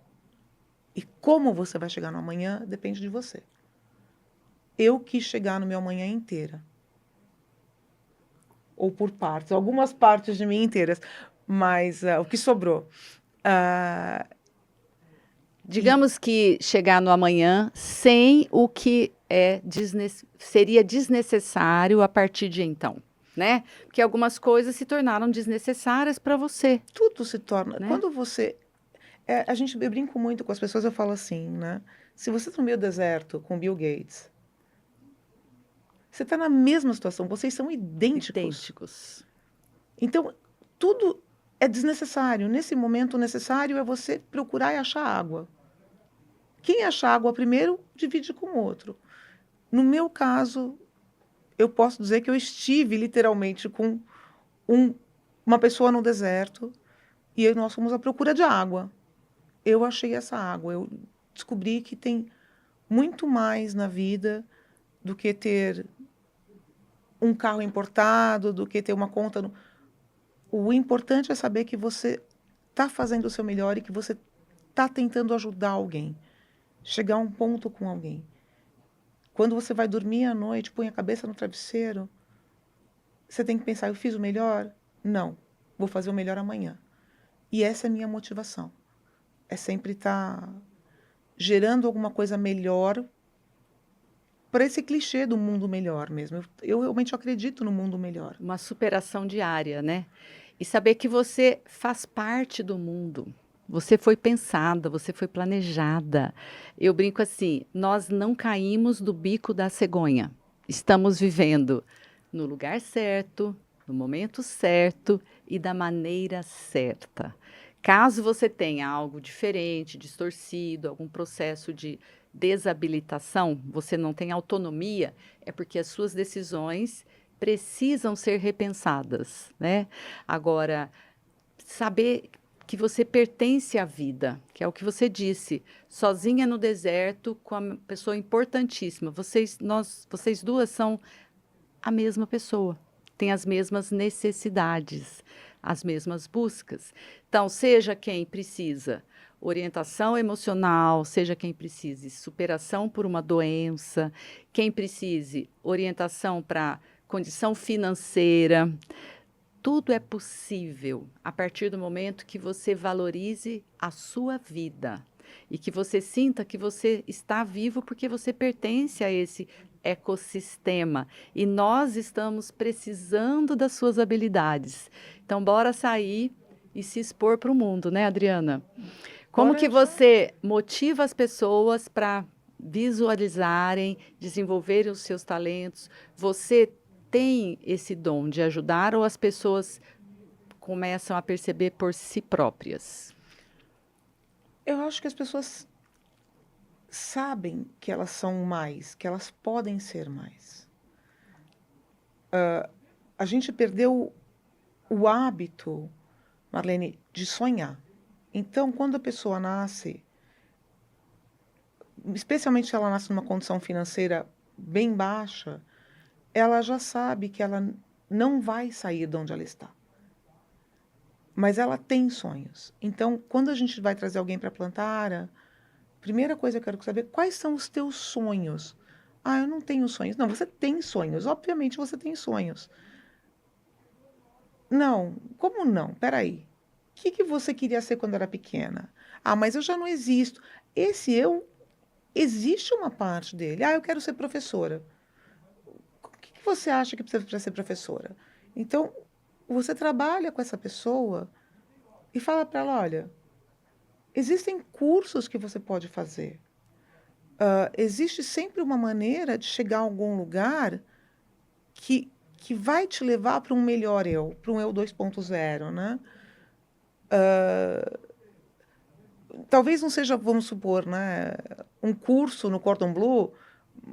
e como você vai chegar no amanhã depende de você. Eu quis chegar no meu amanhã inteira. Ou por partes, algumas partes de mim inteiras, mas o que sobrou. Digamos que chegar no amanhã sem o que seria desnecessário a partir de então. né? Porque algumas coisas se tornaram desnecessárias para você, Tudo se torna. né? Quando você. Eu brinco muito com as pessoas, eu falo assim, né? Se você está no meio do deserto com Bill Gates, você está na mesma situação, vocês são idênticos. Idênticos. Então, tudo é desnecessário. Nesse momento, o necessário é você procurar e achar água. Quem achar água primeiro, divide com o outro. No meu caso, eu posso dizer que eu estive literalmente com um- uma pessoa no deserto e nós fomos à procura de água. Eu achei essa água. Eu descobri que tem muito mais na vida do que ter um carro importado, do que ter uma conta. O importante é saber que você está fazendo o seu melhor e que você está tentando ajudar alguém, chegar a um ponto com alguém. Quando você vai dormir à noite, põe a cabeça no travesseiro, você tem que pensar, eu fiz o melhor? Não, vou fazer o melhor amanhã. E essa é a minha motivação. É sempre estar gerando alguma coisa melhor para esse clichê do mundo melhor mesmo. Eu realmente acredito no mundo melhor. Uma superação diária, né? E saber que você faz parte do mundo. Você foi pensada, você foi planejada. Eu brinco assim: nós não caímos do bico da cegonha. Estamos vivendo no lugar certo, no momento certo e da maneira certa. Caso você tenha algo diferente, distorcido, algum processo de desabilitação, você não tem autonomia, é porque as suas decisões precisam ser repensadas, né? Agora, saber que você pertence à vida, que é o que você disse, sozinha no deserto com uma pessoa importantíssima. Vocês duas são a mesma pessoa, têm as mesmas necessidades, as mesmas buscas. Então, seja quem precisa orientação emocional, seja quem precise superação por uma doença, quem precise orientação para condição financeira, tudo é possível a partir do momento que você valorize a sua vida e que você sinta que você está vivo porque você pertence a esse ecossistema e nós estamos precisando das suas habilidades. Então, bora sair e se expor para o mundo, né, Adriana? Como que Bora já. você motiva as pessoas para visualizarem, desenvolverem os seus talentos? Você tem esse dom de ajudar ou as pessoas começam a perceber por si próprias? Eu acho que as pessoas sabem que elas são mais, que elas podem ser mais. A gente perdeu o hábito, Marlene, de sonhar. Então, quando a pessoa nasce, especialmente se ela nasce numa condição financeira bem baixa, ela já sabe que ela não vai sair de onde ela está. Mas ela tem sonhos. Então, quando a gente vai trazer alguém para a Plantara, primeira coisa que eu quero saber, quais são os teus sonhos? Ah, eu não tenho sonhos. Não, você tem sonhos. Obviamente você tem sonhos. Não, como não? Peraí. O que você queria ser quando era pequena? Ah, mas eu já não existo. Esse eu, existe uma parte dele. Ah, eu quero ser professora. O que você acha que precisa para ser professora? Então, você trabalha com essa pessoa e fala para ela, olha, existem cursos que você pode fazer. Existe sempre uma maneira de chegar a algum lugar que vai te levar para um melhor eu, para um eu 2.0, né? Talvez não seja, vamos supor, né, um curso no Cordon Bleu,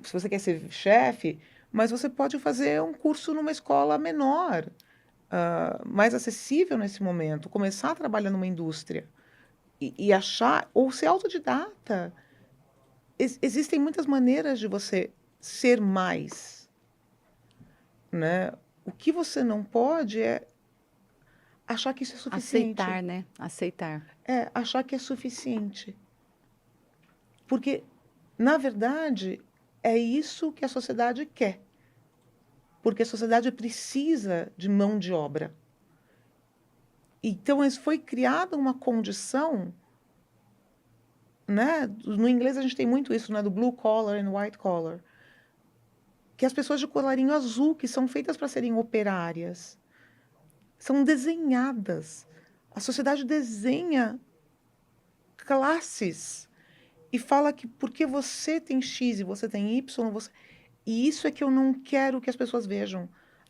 se você quer ser chefe, mas você pode fazer um curso numa escola menor, mais acessível nesse momento, começar a trabalhar numa indústria e achar, ou ser autodidata. Existem muitas maneiras de você ser mais, né? O que você não pode é achar que isso é suficiente. Aceitar, né? Aceitar. Achar que é suficiente. Porque, na verdade, é isso que a sociedade quer. Porque a sociedade precisa de mão de obra. Então, foi criada uma condição, né? No inglês a gente tem muito isso, né? Do blue collar and white collar. que as pessoas de colarinho azul, que são feitas para serem operárias, são desenhadas. A sociedade desenha classes e fala que porque você tem X e você tem Y, você... E isso é que eu não quero que as pessoas vejam.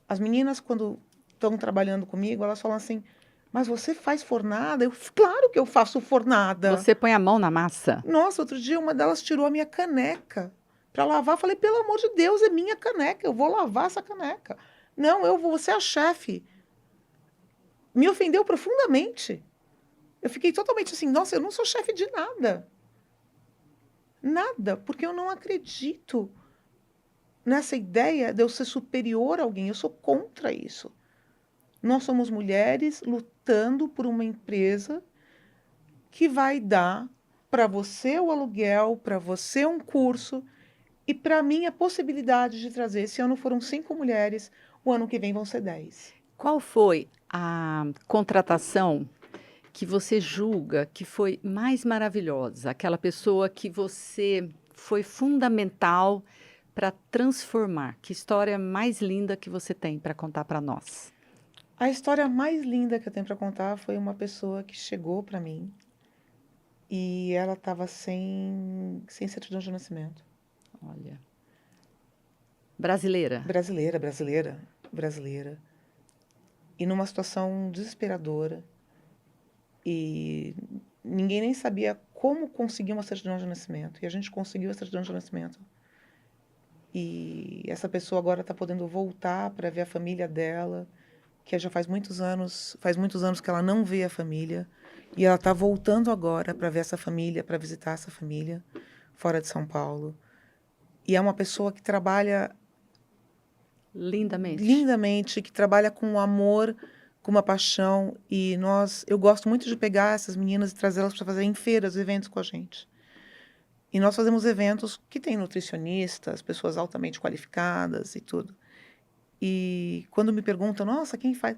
As meninas, quando estão trabalhando comigo, elas falam assim, mas você faz fornada? Claro que eu faço fornada. Você põe a mão na massa? Nossa, outro dia uma delas tirou a minha caneca para lavar. Falei, pelo amor de Deus, é minha caneca, eu vou lavar essa caneca. Não, eu vou, você é a chefe. Me ofendeu profundamente. Eu fiquei totalmente assim, nossa, eu não sou chefe de nada. Nada, porque eu não acredito nessa ideia de eu ser superior a alguém. Eu sou contra isso. Nós somos mulheres lutando por uma empresa que vai dar para você o aluguel, para você um curso e para mim a possibilidade de trazer. Esse ano foram 5 mulheres, o ano que vem vão ser 10. Qual foi a contratação que você julga que foi mais maravilhosa? Aquela pessoa que você foi fundamental para transformar? Que história mais linda que você tem para contar para nós? A história mais linda que eu tenho para contar foi uma pessoa que chegou para mim e ela estava sem certidão de nascimento. Olha. Brasileira? Brasileira. E numa situação desesperadora. E ninguém nem sabia como conseguir uma certidão de nascimento. E a gente conseguiu a certidão de nascimento. E essa pessoa agora está podendo voltar para ver a família dela, que já faz muitos anos que ela não vê a família. E ela está voltando agora para ver essa família, para visitar essa família, fora de São Paulo. E é uma pessoa que trabalha lindamente, que trabalha com amor, com uma paixão. E eu gosto muito de pegar essas meninas e trazê-las para fazer em feiras, eventos com a gente. E nós fazemos eventos que tem nutricionistas, pessoas altamente qualificadas e tudo. E quando me perguntam, nossa, quem faz?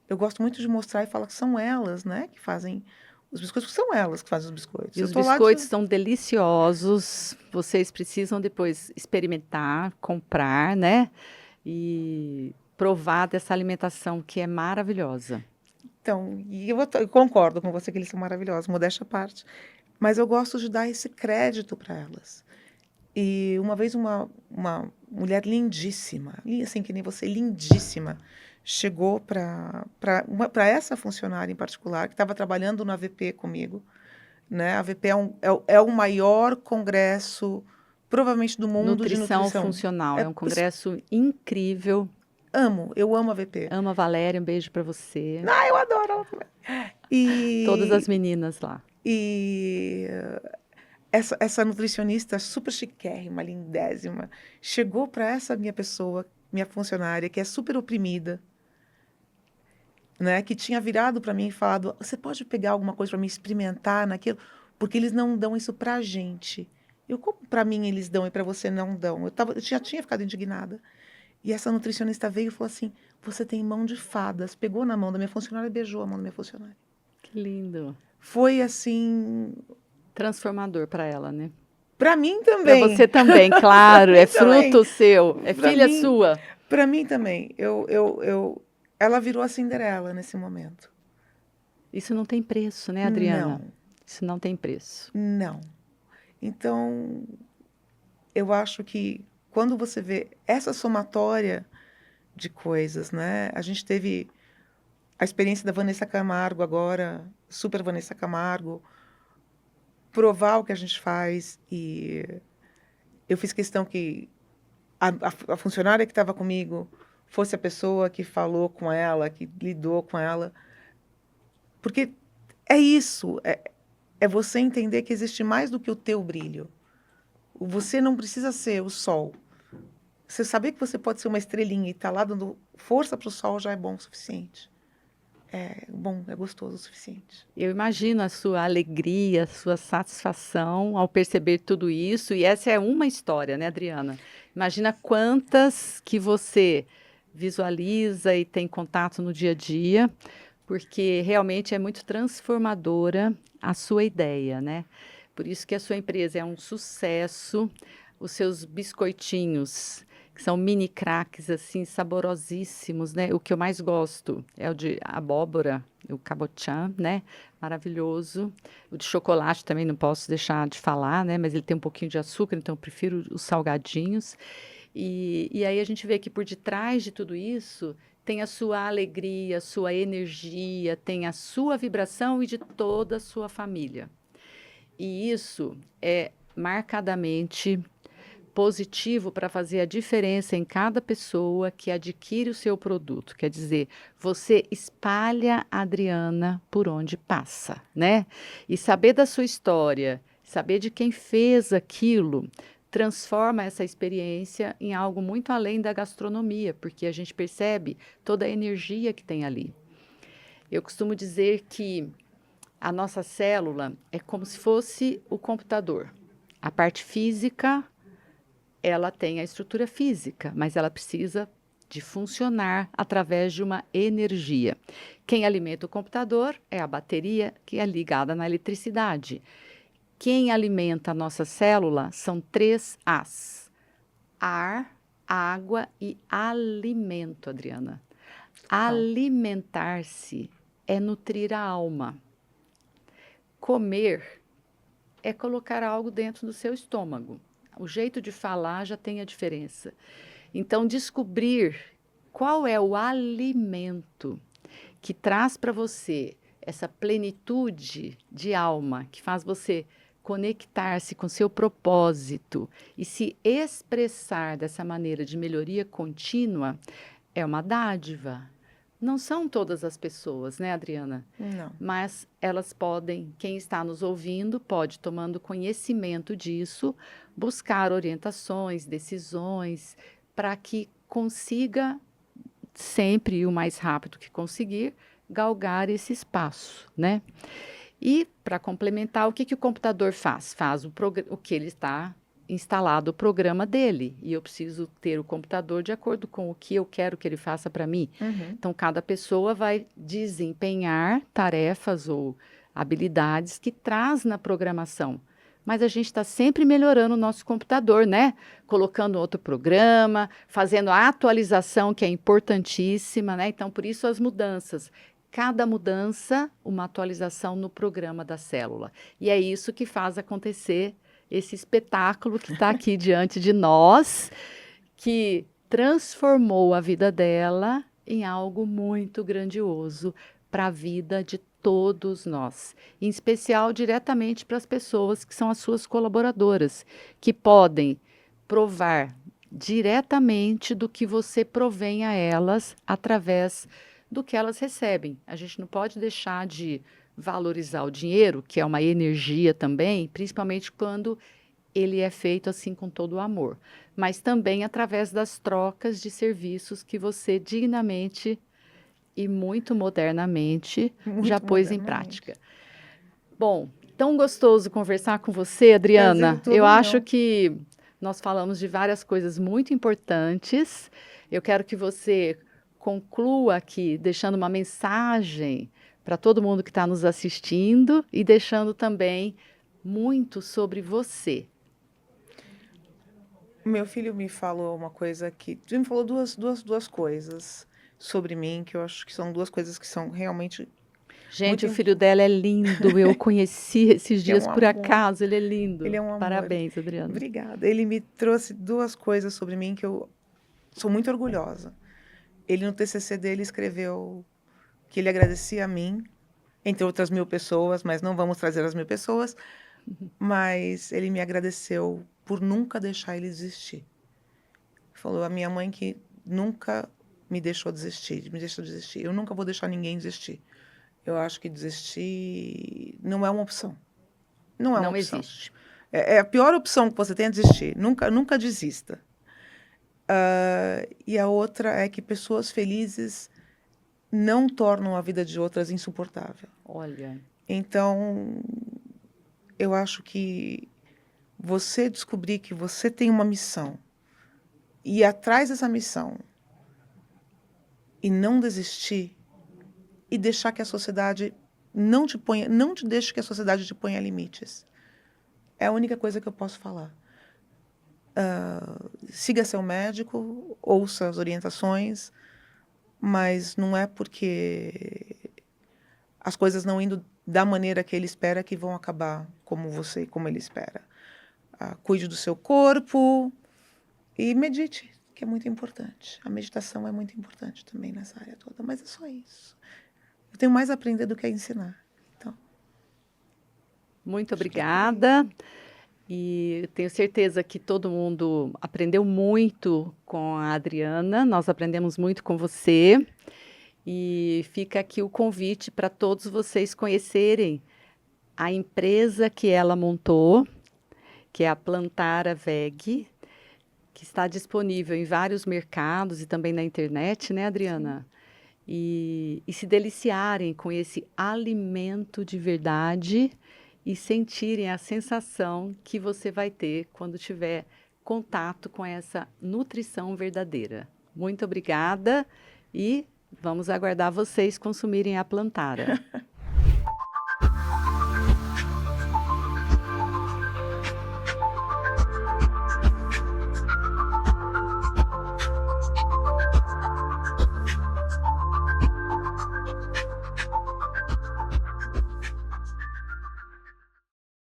Eu gosto muito de mostrar e falar que são elas, né, que fazem os biscoitos, porque são elas que fazem os biscoitos. E os biscoitos são deliciosos. Vocês precisam depois experimentar, comprar, né? E provar dessa alimentação que é maravilhosa. Então, eu concordo com você que eles são maravilhosos, modéstia à parte. Mas eu gosto de dar esse crédito para elas. E uma vez uma mulher lindíssima, assim que nem você, lindíssima, chegou para essa funcionária em particular, que estava trabalhando no AVP comigo. Né? A AVP é o maior congresso, provavelmente, do mundo de nutrição. Nutrição funcional, é um congresso incrível. Eu amo a AVP. Amo a Valéria, um beijo para você. Ah, eu adoro ela também. Todas as meninas lá. E essa nutricionista super chiquérrima, lindésima, chegou para essa minha pessoa, minha funcionária, que é super oprimida, né, que tinha virado para mim e falado, você pode pegar alguma coisa para me experimentar naquilo? Porque eles não dão isso para a gente. Como para mim eles dão e para você não dão? Eu já tinha ficado indignada. E essa nutricionista veio e falou assim, você tem mão de fadas. Pegou na mão da minha funcionária e beijou a mão da minha funcionária. Que lindo. Foi assim... transformador para ela, né? Para mim também. Para você também, claro. É fruto seu. É filha sua. Para mim também. Ela virou a Cinderela nesse momento. Isso não tem preço, né, Adriana? Não. Isso não tem preço. Não. Então, eu acho que quando você vê essa somatória de coisas, né? A gente teve a experiência da Vanessa Camargo agora, super Vanessa Camargo, provar o que a gente faz. E eu fiz questão que a funcionária que estava comigo fosse a pessoa que falou com ela, que lidou com ela. Porque é isso, é você entender que existe mais do que o teu brilho. Você não precisa ser o sol. Você saber que você pode ser uma estrelinha e estar lá dando força para o sol já é bom o suficiente. É bom, é gostoso o suficiente. Eu imagino a sua alegria, a sua satisfação ao perceber tudo isso. E essa é uma história, né, Adriana? Imagina quantas que você visualiza e tem contato no dia a dia, porque realmente é muito transformadora a sua ideia, né? Por isso que a sua empresa é um sucesso, os seus biscoitinhos, que que são mini craques, assim, saborosíssimos, né? O que eu mais gosto é o de abóbora, o cabotiã, né? Maravilhoso. O de chocolate também não posso deixar de falar, né? Mas ele tem um pouquinho de açúcar, então eu prefiro os salgadinhos. E aí a gente vê que por detrás de tudo isso tem a sua alegria, a sua energia, tem a sua vibração e de toda a sua família. E isso é marcadamente positivo para fazer a diferença em cada pessoa que adquire o seu produto. Quer dizer, você espalha a Adriana por onde passa, né? E saber da sua história, saber de quem fez aquilo, transforma essa experiência em algo muito além da gastronomia, porque a gente percebe toda a energia que tem ali. Eu costumo dizer que a nossa célula é como se fosse o computador. A parte física, ela tem a estrutura física, mas ela precisa de funcionar através de uma energia. Quem alimenta o computador é a bateria que é ligada na eletricidade. Quem alimenta a nossa célula são 3 As: ar, água e alimento, Adriana. Alimentar-se é nutrir a alma. Comer é colocar algo dentro do seu estômago. O jeito de falar já tem a diferença. Então, descobrir qual é o alimento que traz para você essa plenitude de alma, que faz você conectar-se com seu propósito e se expressar dessa maneira de melhoria contínua, é uma dádiva. Não são todas as pessoas, né, Adriana? Não. Mas elas podem, quem está nos ouvindo, pode, tomando conhecimento disso, buscar orientações, decisões, para que consiga, sempre e o mais rápido que conseguir, galgar esse espaço, né? E, para complementar, o que, que o computador faz? Faz o que ele está instalado, o programa dele. E eu preciso ter o computador de acordo com o que eu quero que ele faça para mim. Então, cada pessoa vai desempenhar tarefas ou habilidades que traz na programação. Mas a gente está sempre melhorando o nosso computador, né? Colocando outro programa, fazendo a atualização, que é importantíssima, né? Então, por isso as mudanças. Cada mudança, uma atualização no programa da célula. E é isso que faz acontecer esse espetáculo que está aqui diante de nós, que transformou a vida dela em algo muito grandioso para a vida de todos nós, em especial diretamente para as pessoas que são as suas colaboradoras, que podem provar diretamente do que você provém a elas através do que elas recebem. A gente não pode deixar de valorizar o dinheiro, que é uma energia também, principalmente quando ele é feito assim com todo o amor, mas também através das trocas de serviços que você dignamente e muito modernamente já Muito pôs em modernamente. prática. Bom, tão gostoso conversar com você, Prazer é Adriana. Eu todo acho meu. que nós falamos de várias coisas muito importantes. Eu quero que você conclua aqui, deixando uma mensagem para todo mundo que está nos assistindo e deixando também muito sobre você. Meu filho me falou uma coisa que... Ele me falou duas coisas sobre mim, que eu acho que são 2 coisas que são realmente Gente, muito... o filho dela é lindo. Eu o conheci esses É dias um por amor. acaso. Ele é Ele lindo. é um amor. Parabéns, Adriana. Obrigada. Ele me trouxe 2 coisas sobre mim que eu sou muito orgulhosa. Ele, no TCC dele, escreveu que ele agradecia a mim, entre outras 1000 pessoas, mas não vamos trazer as 1000 pessoas, mas ele me agradeceu por nunca deixar ele desistir. Falou, a minha mãe que nunca me deixou desistir. Eu nunca vou deixar ninguém desistir. Eu acho que desistir não é uma opção. Não é uma Não opção. existe. É a pior opção que você tem é desistir. Nunca desista. E a outra é que pessoas felizes não tornam a vida de outras insuportável. Olha, Então, eu acho que você descobrir que você tem uma missão e ir atrás dessa missão e não desistir e deixar que a sociedade não te deixe que a sociedade te ponha limites. É a única coisa que eu posso falar. siga seu médico, ouça as orientações, mas não é porque as coisas não indo da maneira que ele espera que vão acabar como ele espera. Cuide do seu corpo e medite, que é muito importante. A meditação é muito importante também nessa área toda, mas é só isso. Eu tenho mais a aprender do que a ensinar. Então, Muito obrigada. E tenho certeza que todo mundo aprendeu muito com a Adriana. Nós aprendemos muito com você. E fica aqui o convite para todos vocês conhecerem a empresa que ela montou, que é a Plantara Veg, que está disponível em vários mercados e também na internet, né, Adriana? E se deliciarem com esse alimento de verdade e sentirem a sensação que você vai ter quando tiver contato com essa nutrição verdadeira. Muito obrigada e vamos aguardar vocês consumirem a Plantara.